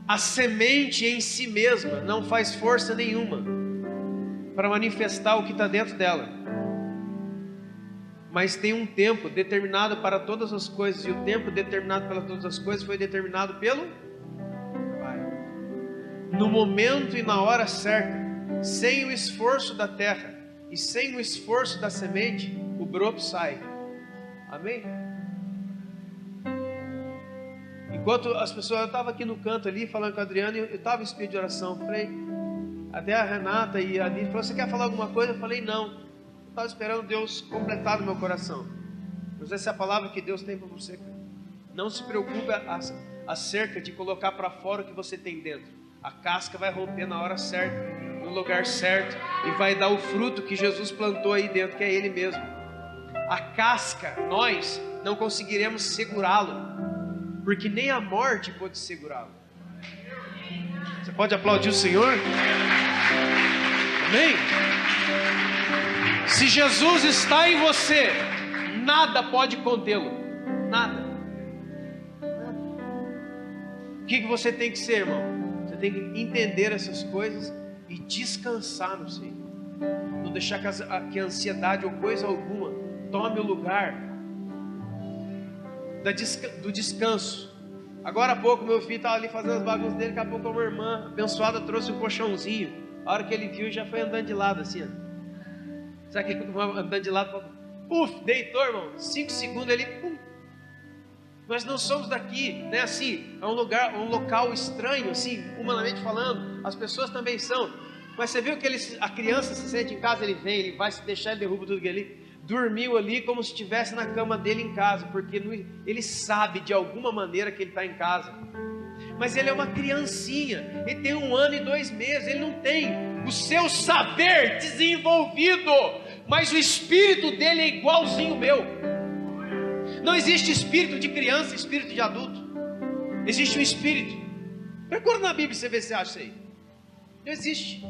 A semente em si mesma não faz força nenhuma para manifestar o que está dentro dela, mas tem um tempo determinado para todas as coisas, e o tempo determinado para todas as coisas foi determinado pelo Pai. No momento e na hora certa, sem o esforço da terra e sem o esforço da semente, o broto sai. Amém? Enquanto as pessoas, eu estava aqui no canto ali, falando com a Adriana, e eu estava em espírito de oração. Falei, até a Renata e a Nini falou, você quer falar alguma coisa? Eu falei, não. Eu estava esperando Deus completar no meu coração. Mas essa é a palavra que Deus tem para você. Não se preocupe acerca de colocar para fora o que você tem dentro. A casca vai romper na hora certa, no lugar certo, e vai dar o fruto que Jesus plantou aí dentro, que é Ele mesmo. A casca, nós não conseguiremos segurá-lo, porque nem a morte pode segurá-lo. Você pode aplaudir o Senhor? Amém? Se Jesus está em você, nada pode contê-lo. Nada. O que você tem que ser, irmão? Você tem que entender essas coisas e descansar no Senhor. Não deixar que a ansiedade ou coisa alguma tome o lugar do descanso. Agora há pouco meu filho estava ali fazendo as bagunças dele, daqui a pouco uma irmã abençoada trouxe um colchãozinho. A hora que ele viu, já foi andando de lado assim, ó. Sabe que andando de lado, puf, deitou, irmão. 5 segundos ele, pum. Nós não somos daqui, né? Assim, é um local estranho, assim, humanamente falando. As pessoas também são. Mas você viu que a criança se sente em casa, ele vem, ele vai se deixar, ele derruba tudo que ele dormiu ali como se estivesse na cama dele em casa, porque ele sabe de alguma maneira que ele está em casa. Mas ele é uma criancinha, ele tem 1 ano e 2 meses, ele não tem o seu saber desenvolvido, mas o espírito dele é igualzinho o meu. Não existe espírito de criança, espírito de adulto. Existe um espírito. Procura na Bíblia você ver se acha isso aí. Não existe.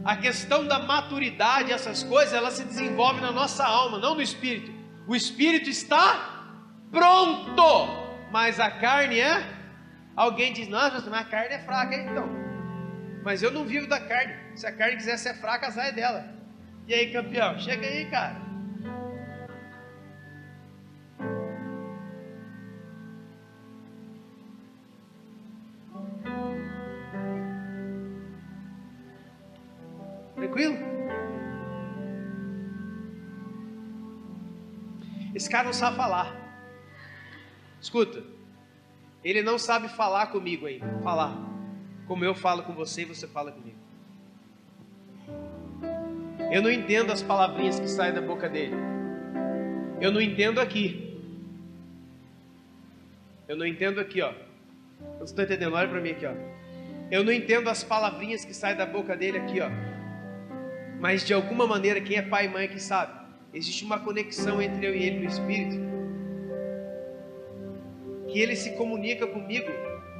A questão da maturidade, essas coisas, ela se desenvolve na nossa alma, não no espírito. O espírito está pronto, mas a carne é... Alguém diz, nossa, mas a carne é fraca, então. Mas eu não vivo da carne. Se a carne quiser ser fraca, sai dela. E aí, campeão, chega aí, cara. Tranquilo? Esse cara não sabe falar. Escuta, ele não sabe falar comigo ainda. Falar como eu falo com você e você fala comigo. Eu não entendo as palavrinhas que saem da boca dele. Eu não entendo aqui. Eu não entendo aqui, ó. Vocês estão entendendo? Olha para mim aqui, ó. Eu não entendo as palavrinhas que saem da boca dele aqui, ó. Mas de alguma maneira, quem é pai e mãe que sabe, existe uma conexão entre eu e ele no espírito, que ele se comunica comigo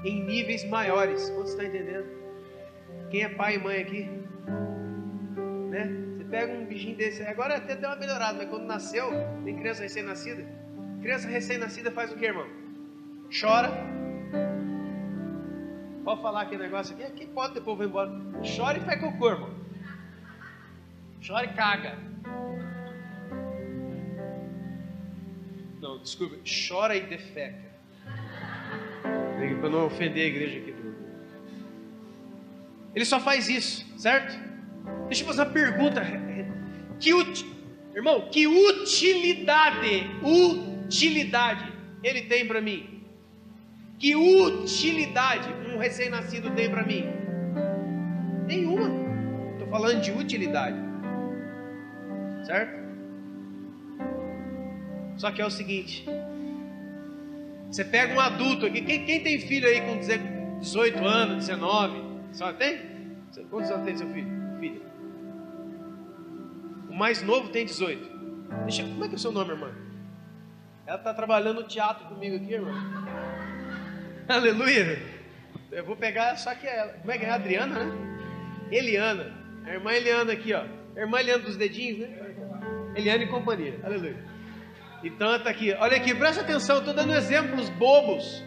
em níveis maiores. Quantos estão entendendo? Quem é pai e mãe aqui, né? Você pega um bichinho desse, agora até deu uma melhorada, mas quando nasceu, tem criança recém-nascida. Criança recém-nascida faz o que, irmão? Chora. Pode falar aquele negócio aqui? Aqui pode, depois vai embora. Chora e faz cocô, irmão. Chora e caga. Não, desculpa. Chora e defeca. Para não ofender a igreja aqui. Ele só faz isso, certo? Deixa eu fazer uma pergunta. Irmão, que utilidade ele tem para mim? Que utilidade um recém-nascido tem para mim? Nenhuma. Estou falando de utilidade, certo? Só que é o seguinte: você pega um adulto aqui, quem tem filho aí com 18 anos, 19? Só tem? Quantos anos tem seu filho? O mais novo tem 18. Como é que é o seu nome, irmã? Ela está trabalhando no teatro comigo aqui, irmão. Aleluia. Eu vou pegar só que ela. Como é que é? Adriana, né? Eliana. A irmã Eliana aqui, ó. A irmã Eliana dos dedinhos, né? Eliana e companhia. Aleluia. Então ela está aqui. Olha aqui, presta atenção. Eu estou dando exemplos bobos.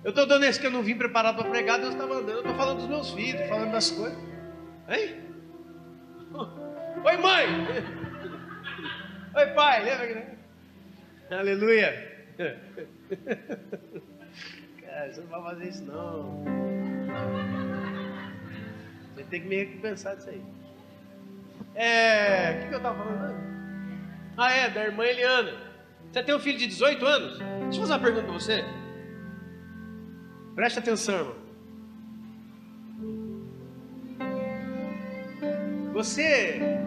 Eu estou dando esse que eu não vim preparado para pregar. Deus está mandando. Eu estou falando dos meus filhos, falando das coisas. Hein? Oi, mãe. Oi, pai. Lembra que, né? Aleluia. Cara, você não vai fazer isso não. Você tem que me recompensar disso aí. O que eu estava falando? Da irmã Eliana. Você tem um filho de 18 anos? Deixa eu fazer uma pergunta para você. Preste atenção, irmão. Você... é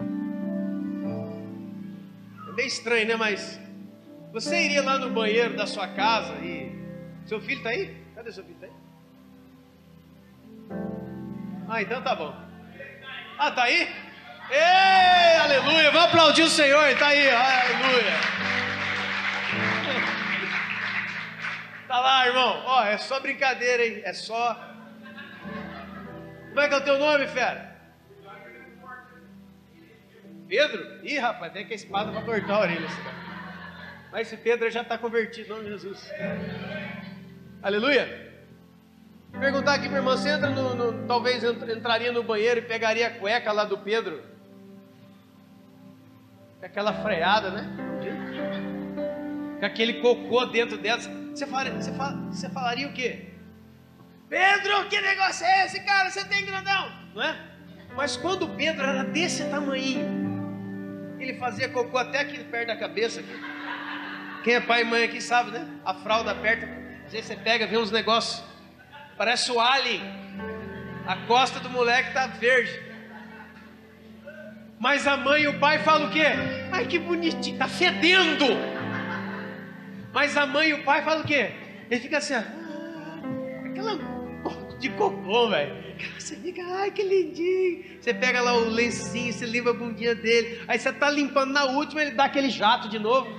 meio estranho, né? Mas você iria lá no banheiro da sua casa e... Seu filho está aí? Cadê seu filho? Está aí? Então tá bom. Tá aí? Ei, aleluia! Vamos aplaudir o Senhor, está aí, aleluia! Tá lá, irmão. É só brincadeira, hein? É só... Como é que é o teu nome, fera? Pedro? Ih, rapaz, tem que a espada para cortar a orelha. Mas esse Pedro já está convertido, em nome de Jesus. Aleluia. Perguntar aqui para irmã, você entra talvez entraria no banheiro e pegaria a cueca lá do Pedro? Com aquela freada, né? Com aquele cocô dentro dela. Você falaria o quê? Pedro, que negócio é esse, cara? Você tem grandão, não é? Mas quando Pedro era desse tamanhinho, ele fazia cocô até aqui perto da cabeça. Aqui. Quem é pai e mãe aqui sabe, né? A fralda aperta, às vezes você pega, vê uns negócios, parece o alien. A costa do moleque tá verde. Mas a mãe e o pai falam o quê? Ai, que bonitinho, tá fedendo. Mas a mãe e o pai falam o quê? Ele fica assim, ó, aquela de cocô, velho. Você fica, ai, que lindinho. Você pega lá o lencinho, você limpa a bundinha dele. Aí você tá limpando na última, ele dá aquele jato de novo.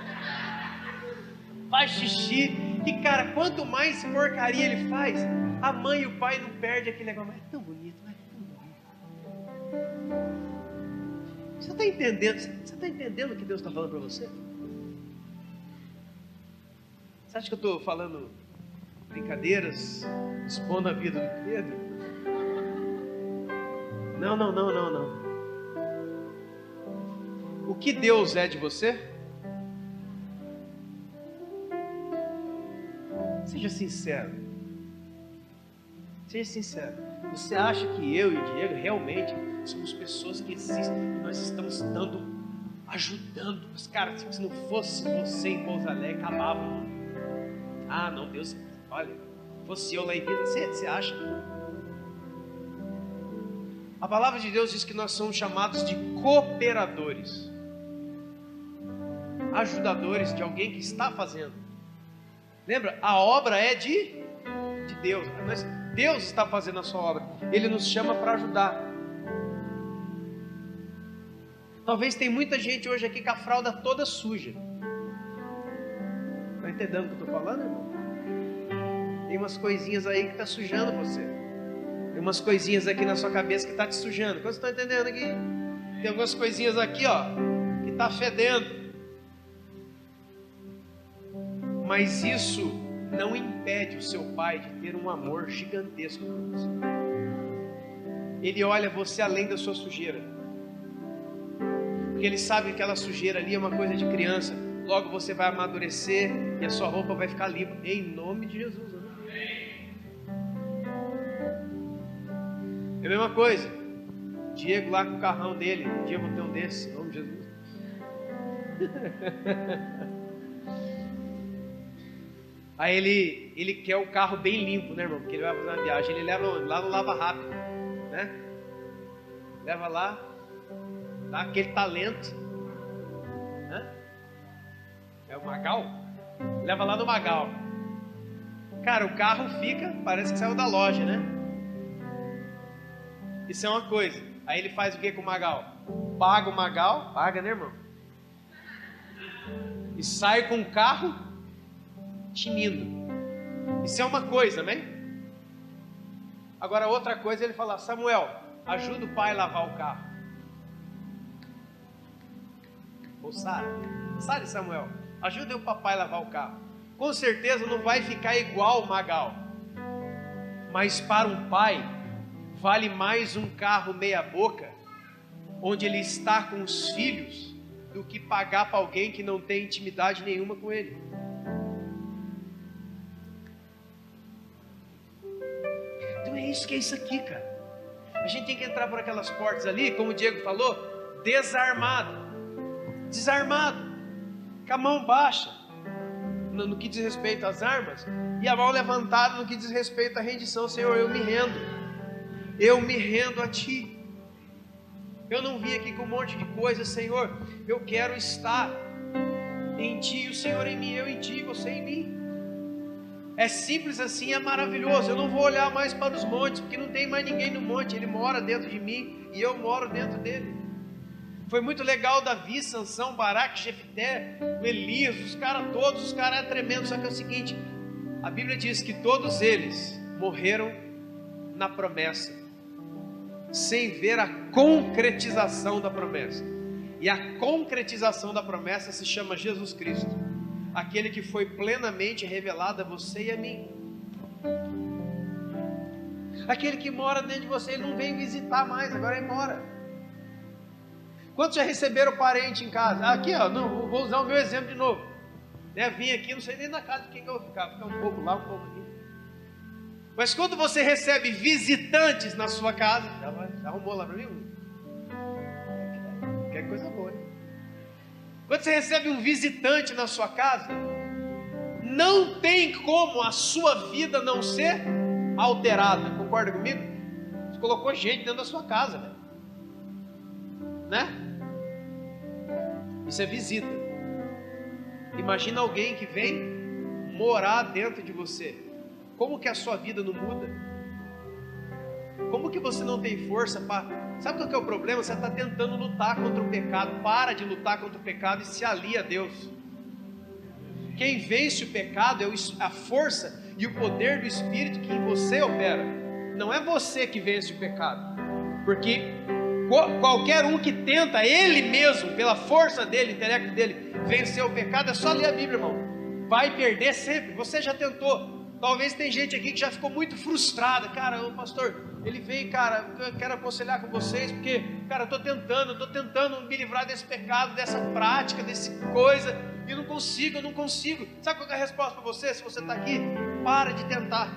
Faz xixi. E cara, quanto mais porcaria ele faz, a mãe e o pai não perdem aquele negócio. Mas é tão bonito, mas é tão bonito. Você está entendendo? Você está entendendo o que Deus está falando para você? Você acha que eu estou falando brincadeiras, expondo a vida do Pedro? Não. O que Deus é de você? Seja sincero. Seja sincero. Você acha que eu e o Diego realmente somos pessoas que existem e nós estamos ajudando? Mas cara, se não fosse você em Pouso Alegre, acabava o mundo. Ah, não, Deus, olha, fosse eu lá em vida, você acha? A palavra de Deus diz que nós somos chamados de cooperadores, ajudadores de alguém que está fazendo. Lembra? A obra é de Deus. Deus está fazendo a sua obra. Ele nos chama para ajudar. Talvez tem muita gente hoje aqui com a fralda toda suja. Está entendendo o que eu estou falando, irmão? Tem umas coisinhas aí que está sujando você. Tem umas coisinhas aqui na sua cabeça que está te sujando. Quantos estão entendendo aqui? Tem algumas coisinhas aqui, ó, que está fedendo. Mas isso não impede o seu pai de ter um amor gigantesco por você. Ele olha você além da sua sujeira. Porque ele sabe que aquela sujeira ali é uma coisa de criança. Logo você vai amadurecer e a sua roupa vai ficar limpa. Em nome de Jesus. Amém? É a mesma coisa. Diego lá com o carrão dele. Um dia eu vou ter um desse. Em nome de Jesus. Aí ele quer o carro bem limpo, né, irmão? Porque ele vai fazer uma viagem. Ele leva lá no Lava Rápido, né? Leva lá, dá aquele talento, né? É o Magal? Leva lá no Magal. Cara, o carro fica, parece que saiu da loja, né? Isso é uma coisa. Aí ele faz o que com o Magal? Paga o Magal, paga, né, irmão? E sai com o carro tinindo. Isso é uma coisa, amém? Agora outra coisa, ele fala: Samuel, ajuda o pai a lavar o carro. Ou Sara, e Samuel, ajuda o papai a lavar o carro. Com certeza não vai ficar igual o Magal, mas para um pai vale mais um carro meia boca, onde ele está com os filhos, do que pagar para alguém que não tem intimidade nenhuma com ele. É isso que é isso aqui, cara. A gente tem que entrar por aquelas portas ali, como o Diego falou, desarmado, com a mão baixa no que diz respeito às armas, e a mão levantada no que diz respeito à rendição. Senhor, eu me rendo a Ti. Eu não vim aqui com um monte de coisa, Senhor. Eu quero estar em Ti, o Senhor em mim, eu em Ti, você em mim. É simples assim, é maravilhoso. Eu não vou olhar mais para os montes, porque não tem mais ninguém no monte. Ele mora dentro de mim e eu moro dentro dele. Foi muito legal Davi, Sansão, Baraque, Jefté, Elias, os caras é tremendo. Só que é o seguinte, a Bíblia diz que todos eles morreram na promessa, sem ver a concretização da promessa. E a concretização da promessa se chama Jesus Cristo, aquele que foi plenamente revelado a você e a mim. Aquele que mora dentro de você, ele não vem visitar mais, agora ele mora. Quantos já receberam parente em casa? Aqui, ó, não, vou usar o meu exemplo de novo. Né, vim aqui, não sei nem na casa de quem que eu vou ficar um pouco lá, um pouco aqui. Mas quando você recebe visitantes na sua casa, já arrumou lá para mim? Que coisa boa, hein? Quando você recebe um visitante na sua casa, não tem como a sua vida não ser alterada. Concorda comigo? Você colocou gente dentro da sua casa, né? Isso é visita. Imagina alguém que vem morar dentro de você. Como que a sua vida não muda? Como que você não tem força para... Sabe qual que é o problema? Você está tentando lutar contra o pecado. Para de lutar contra o pecado e se alia a Deus. Quem vence o pecado é a força e o poder do Espírito que em você opera. Não é você que vence o pecado. Porque qualquer um que tenta ele mesmo, pela força dele, intelecto dele, vencer o pecado, é só ler a Bíblia, irmão. Vai perder sempre. Você já tentou. Talvez tem gente aqui que já ficou muito frustrada. Cara, o pastor, ele veio, cara, eu quero aconselhar com vocês, porque, cara, eu estou tentando me livrar desse pecado, dessa prática, dessa coisa, e eu não consigo. Sabe qual é a resposta para você, se você está aqui? Para de tentar.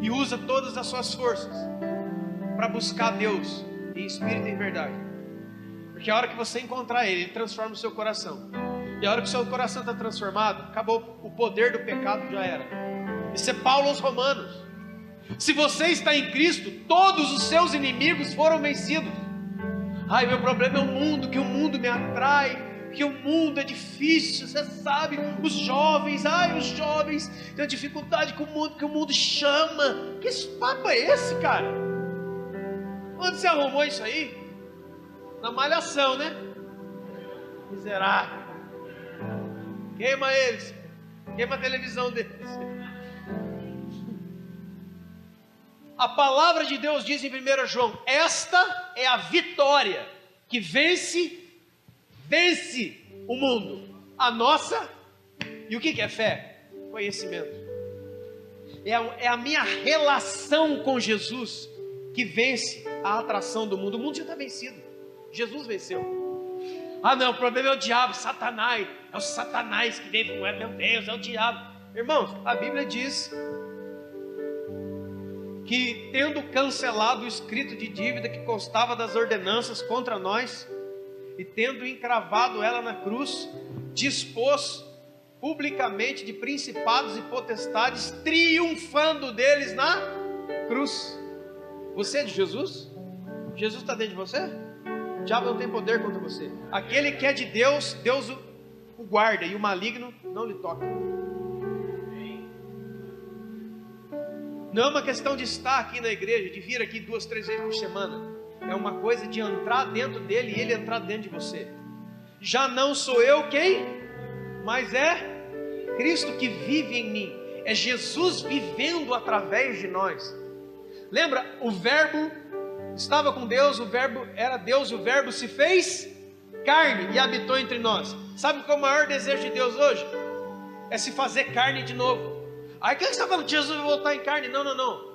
E usa todas as suas forças para buscar Deus em espírito e em verdade. Porque a hora que você encontrar Ele transforma o seu coração. E a hora que o seu coração está transformado, acabou o poder do pecado, já era. Isso é Paulo aos Romanos. Se você está em Cristo, todos os seus inimigos foram vencidos. Ai, meu problema é o mundo, que o mundo me atrai, que o mundo é difícil, você sabe, os jovens têm dificuldade com o mundo, que o mundo chama. Que papo é esse, cara? Onde você arrumou isso aí? Na malhação, né? Miserável. Queima eles, queima a televisão deles. A palavra de Deus diz em 1 João: esta é a vitória que vence o mundo. A nossa, e o que é fé? Conhecimento. É a minha relação com Jesus que vence a atração do mundo. O mundo já está vencido, Jesus venceu. Ah não, o problema é o diabo, Satanás. É o Satanás que veio, não é, meu Deus, é o diabo. Irmãos, a Bíblia diz que, tendo cancelado o escrito de dívida que constava das ordenanças contra nós, e tendo encravado ela na cruz, dispôs publicamente de principados e potestades, triunfando deles na cruz. Você é de Jesus? Jesus está dentro de você? O diabo não tem poder contra você. Aquele que é de Deus, Deus o guarda, e o maligno não lhe toca. Não é uma questão de estar aqui na igreja, de vir aqui 2, 3 vezes por semana. É uma coisa de entrar dentro dele e ele entrar dentro de você. Já não sou eu quem, mas é Cristo que vive em mim. É Jesus vivendo através de nós. Lembra, o verbo estava com Deus, o verbo era Deus, o verbo se fez carne e habitou entre nós. Sabe qual é o maior desejo de Deus hoje? É se fazer carne de novo. Aí o que você está falando? Jesus vai voltar em carne? Não.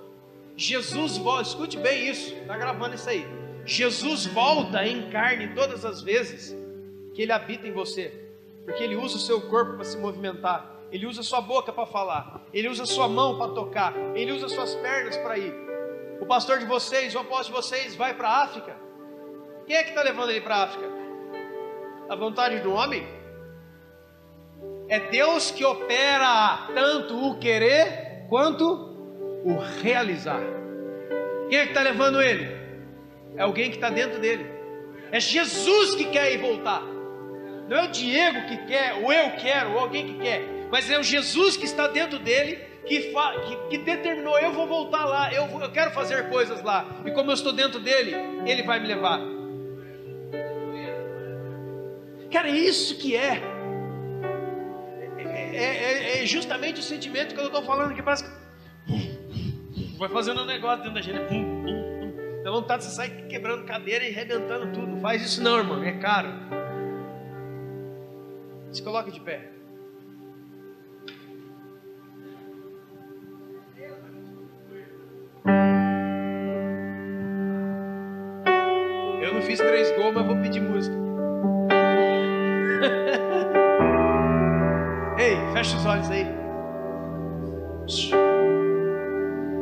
Jesus volta, escute bem isso, está gravando isso aí. Jesus volta em carne todas as vezes que Ele habita em você, porque Ele usa o seu corpo para se movimentar, Ele usa a sua boca para falar, Ele usa a sua mão para tocar, Ele usa as suas pernas para ir. O pastor de vocês, o apóstolo de vocês vai para a África. Quem é que está levando ele para a África? A vontade do homem? É Deus que opera tanto o querer quanto o realizar. Quem é que está levando ele? É alguém que está dentro dele. É Jesus que quer ir voltar. Não é o Diego que quer, ou eu quero, ou alguém que quer, mas é o Jesus que está dentro dele, que determinou: eu vou voltar lá, eu quero fazer coisas lá, e como eu estou dentro dele, ele vai me levar. Cara, é isso que é justamente o sentimento que eu estou falando aqui. Parece que vai fazendo um negócio dentro da gente. Dá vontade de você sair quebrando cadeira e arrebentando tudo. Não faz isso não, irmão, é caro. Se coloque de pé. fiz 3 gols, mas vou pedir música. Ei, fecha os olhos aí.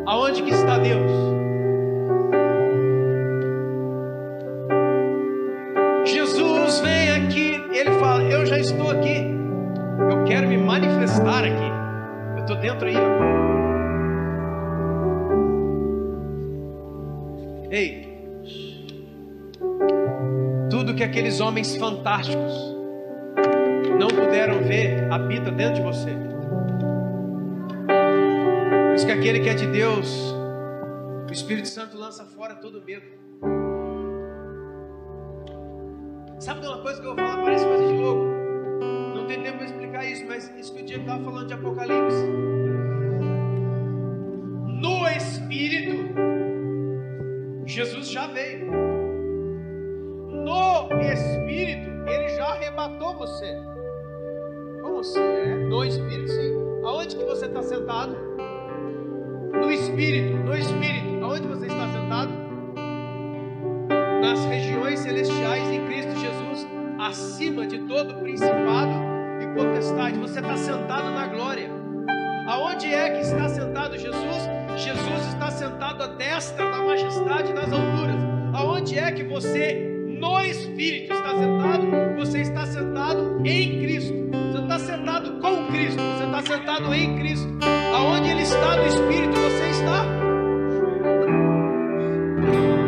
Aonde que está Deus? Jesus vem aqui, ele fala: eu já estou aqui, eu quero me manifestar aqui. Eu estou dentro aí, ó. Ei, tudo que aqueles homens fantásticos não puderam ver habita dentro de você. Por isso que aquele que é de Deus, o Espírito Santo lança fora todo medo. Sabe de uma coisa que eu vou falar, parece coisa de louco, não tem tempo para explicar isso, mas isso que o Diego estava falando de Apocalipse. No Espírito, Jesus já veio. No Espírito, Ele já arrebatou você. Como assim? No Espírito, sim. Aonde que você está sentado? No Espírito. No Espírito. Aonde você está sentado? Nas regiões celestiais em Cristo Jesus, acima de todo principado e potestade. Você está sentado na glória. Aonde é que está sentado Jesus? Jesus está sentado à destra da majestade e das alturas. Aonde é que você, no Espírito, está sentado? Você está sentado em Cristo. Você está sentado com Cristo. Você está sentado em Cristo. Aonde Ele está no Espírito, você está.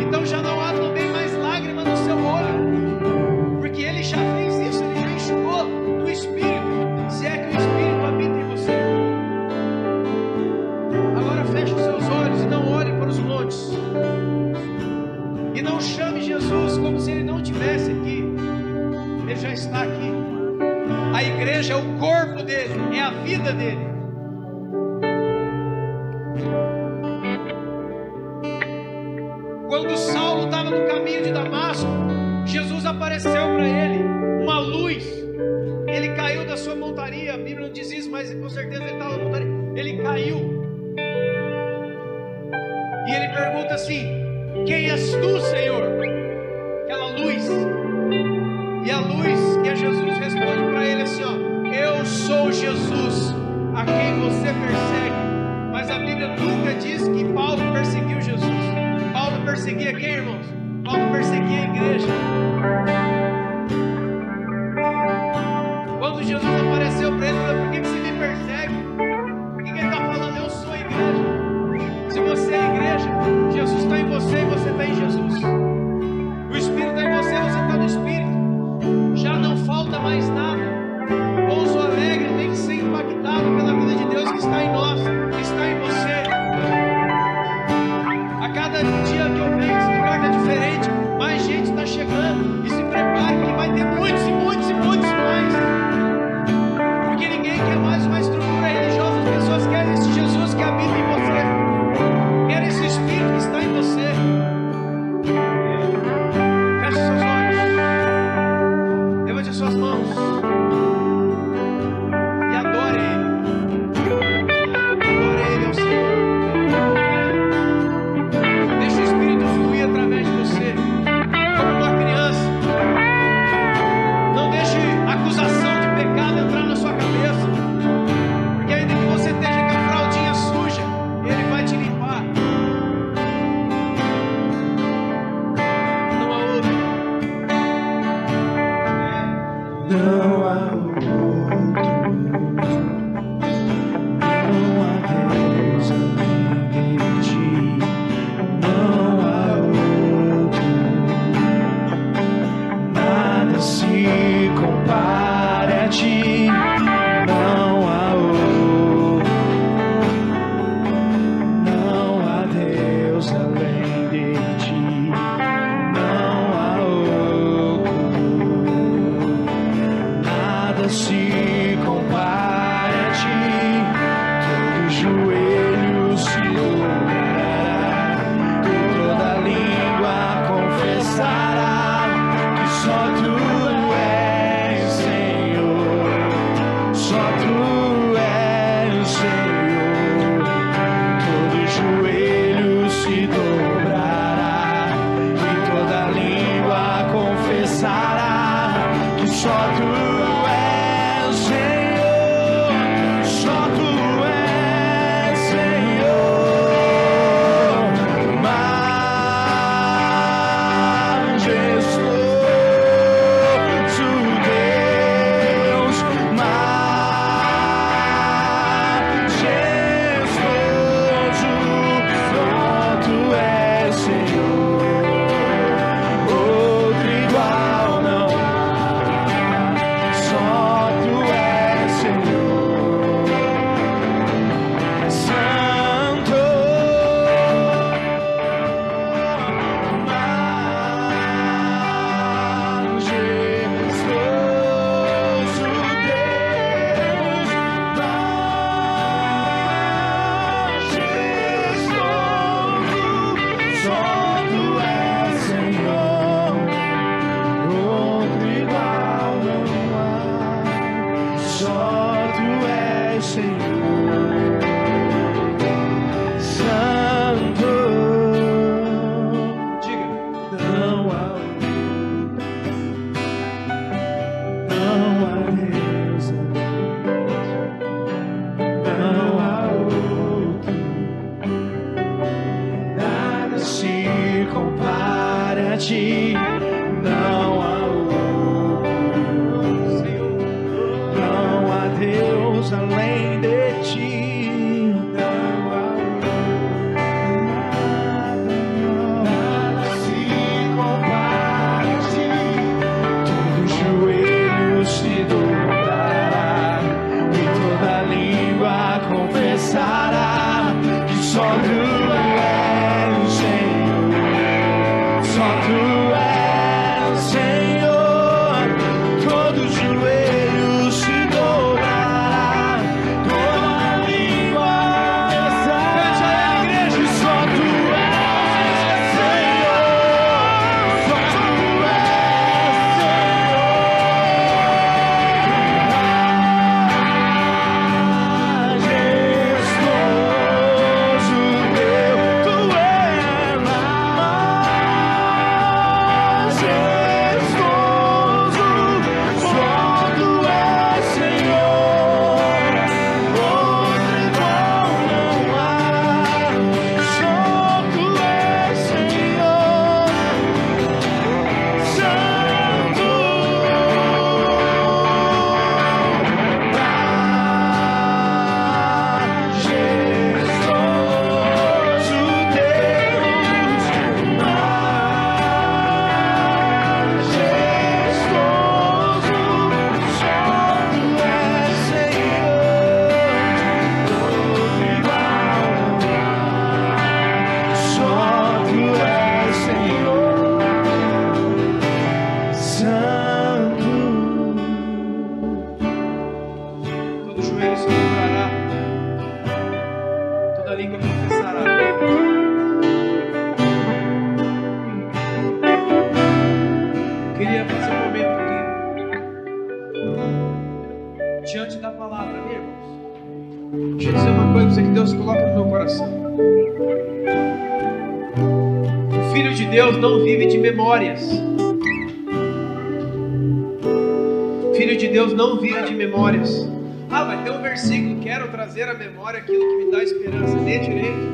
Então já não há também mais lágrima no seu olho, porque Ele já fez isso. Ele já enxugou no Espírito, se é que o Espírito habita em você. Agora feche os seus olhos e não olhe para os montes. E não chame Jesus como se Ele não estivesse aqui. Ele já está aqui. A igreja é o corpo dele, é a vida dele. Quando Saulo estava no caminho de Damasco, Jesus apareceu para ele, uma luz. Ele caiu da sua montaria. A Bíblia não diz isso, mas com certeza ele estava na montaria. Ele caiu. E ele pergunta assim: quem és tu, Senhor? Aquela luz. E a luz, que é Jesus, responde para ele assim: ó, eu sou Jesus, a quem você persegue. Mas a Bíblia nunca diz que Paulo perseguiu Jesus. Paulo perseguia quem, irmãos? Paulo perseguia a igreja. Quando Jesus apareceu para ele, falou: por que você me persegue? Por que ele está falando? Eu sou a igreja. Se você é a igreja, Jesus está em você e você está em Jesus. O Espírito está em você, você está no Espírito. Já não falta mais nada. Pouso Alegre tem que ser impactado pela vida de Deus que está em nós, que está em você. A cada dia que eu venho, esse lugar está diferente, mais gente está chegando. ti, não há outro, Senhor. Não há Deus além de ti, não há nada se compara a ti. Todo joelho se dobrará e toda língua confessará que só tu és o Senhor, só tu és o Senhor. Todo joelho se dobrará, toda língua confessará que só tu és Senhor, só tu és Deus não vive de memórias. Filho de Deus não vive de memórias. Ah, mas tem um versículo: quero trazer à memória aquilo que me dá esperança. Lê direito.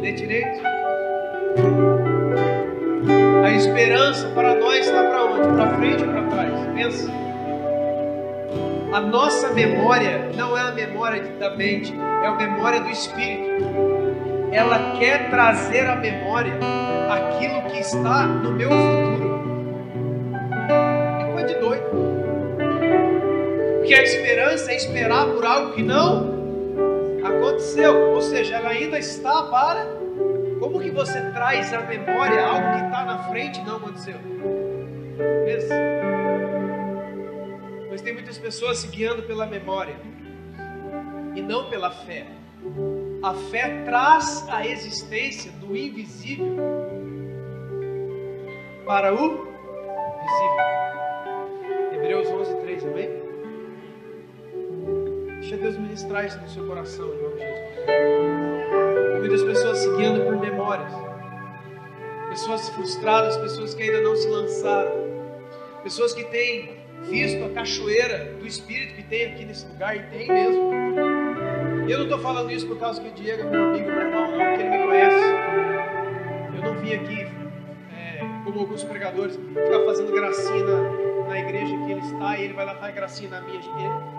Lê direito. A esperança para nós está para onde? Para frente ou para trás? Pensa. A nossa memória não é a memória da mente, é a memória do Espírito. Ela quer trazer à memória aquilo que está no meu futuro. É coisa de doido. Porque a esperança é esperar por algo que não aconteceu. Ou seja, ela ainda está para... Como que você traz à memória algo que está na frente e não aconteceu? Pensa. Mas tem muitas pessoas se guiando pela memória e não pela fé. A fé traz a existência do invisível para o visível. Hebreus 11:3, amém? Deixa Deus ministrar isso no seu coração, em nome de Jesus. Muitas pessoas se guiando por memórias, pessoas frustradas, pessoas que ainda não se lançaram, pessoas que têm visto a cachoeira do Espírito que tem aqui nesse lugar, e tem mesmo. Eu não estou falando isso por causa que o Diego é meu amigo, meu irmão, não, porque ele me conhece. Eu não vim aqui, como alguns pregadores, ficar fazendo gracinha na igreja que ele está, e ele vai lá fazer gracinha na minha.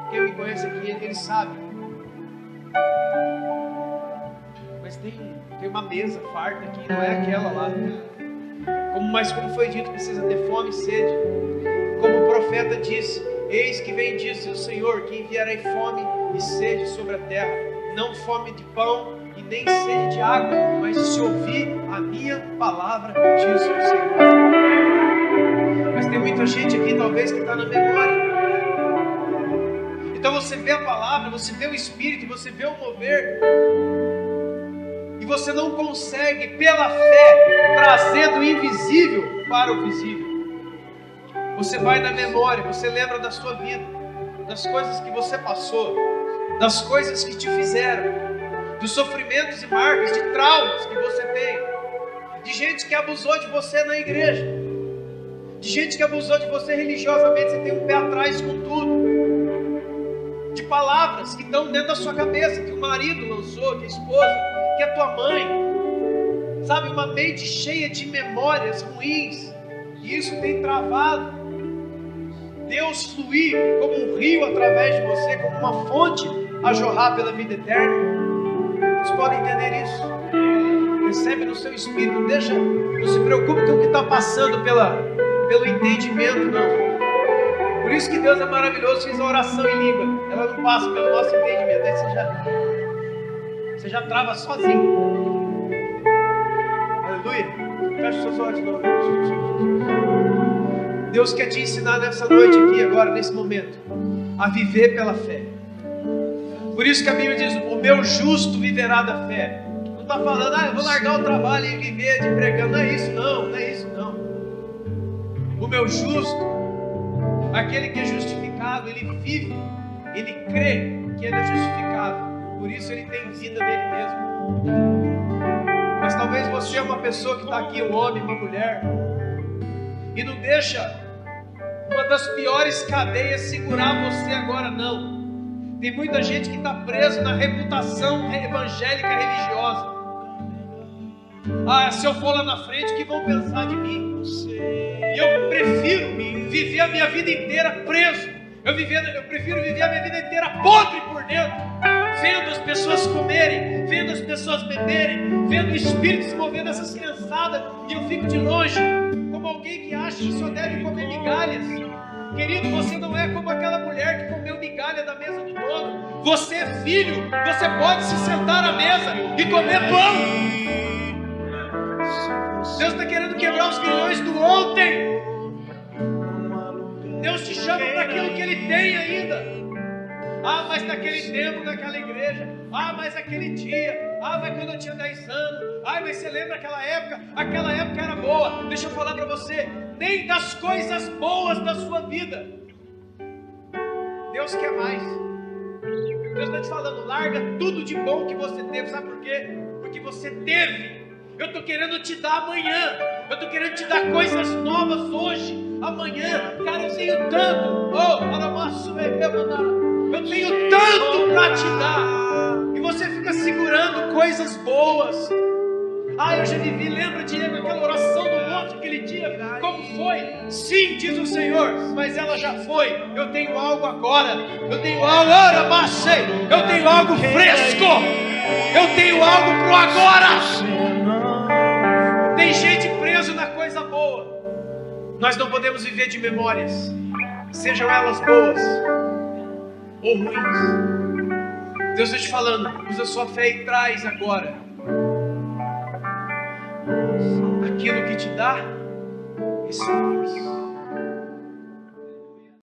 Quem me conhece aqui, ele sabe. Mas tem uma mesa farta aqui, não é aquela lá. Mas como foi dito, precisa ter fome e sede. Como o profeta disse: eis que vem, disse o Senhor, que enviarei fome e sede sobre a terra, não fome de pão e nem sede de água, mas se ouvir a minha palavra, diz o Senhor. Mas tem muita gente aqui talvez que está na memória. Então você vê a palavra, você vê o Espírito, você vê o mover, e você não consegue pela fé trazer do invisível para o visível. Você vai na memória, você lembra da sua vida, das coisas que você passou, das coisas que te fizeram, dos sofrimentos e marcas, de traumas que você tem, de gente que abusou de você na igreja, de gente que abusou de você religiosamente, você tem um pé atrás com tudo, de palavras que estão dentro da sua cabeça, que o marido lançou, que a esposa, que a tua mãe. sabe, uma mente cheia de memórias ruins, e isso tem travado Deus fluir como um rio através de você, como uma fonte a jorrar pela vida eterna. Vocês podem entender isso? Recebe no seu espírito, não se preocupe com o que está passando pelo entendimento, não. Por isso que Deus é maravilhoso, fez a oração em língua, ela não passa pelo nosso entendimento, aí você já trava sozinho. Aleluia. Feche seus olhos, não. Deus quer te ensinar nessa noite aqui, agora, nesse momento, a viver pela fé. Por isso que a Bíblia diz, o meu justo viverá da fé. Não está falando, eu vou largar o trabalho e viver de pregando. Não é isso não. O meu justo, aquele que é justificado, ele vive, ele crê que ele é justificado. Por isso ele tem vida dele mesmo. Mas talvez você é uma pessoa que está aqui, um homem, uma mulher, e não deixa uma das piores cadeias segurar você agora, não. Tem muita gente que está preso na reputação evangélica religiosa. Se eu for lá na frente, o que vão pensar de mim? E eu prefiro viver a minha vida inteira preso. Eu prefiro viver a minha vida inteira podre por dentro, vendo as pessoas comerem, vendo as pessoas beberem, vendo espíritos movendo essas criançadas, e eu fico de longe, como alguém que acha que só deve comer migalhas. Querido, você não é como aquela mulher que comeu migalha da mesa do dono. Você é filho, você pode se sentar à mesa e comer pão. Deus está querendo quebrar os grilhões do ontem. Deus te chama para aquilo que Ele tem ainda. Mas naquele tempo, naquela igreja. Mas aquele dia. Mas quando eu tinha 10 anos. Mas você lembra aquela época? Aquela época era boa. Deixa eu falar para você. Nem das coisas boas da sua vida Deus quer mais. Deus está te falando, larga tudo de bom que você teve. Sabe por quê? Porque você teve. Eu estou querendo te dar amanhã. Eu estou querendo te dar coisas novas hoje. Amanhã, cara, eu tenho tanto. Eu tenho tanto para te dar. E você fica segurando coisas boas. Eu já vivi, lembra Diego, aquela oração do monte aquele dia? Como foi? Sim, diz o Senhor, mas ela já foi. Eu tenho algo agora. Eu tenho algo, eu tenho algo fresco. Eu tenho algo pro agora. Tem gente preso na coisa boa. Nós não podemos viver de memórias, sejam elas boas ou ruins. Deus está te falando, usa sua fé e traz agora aquilo que te dá esse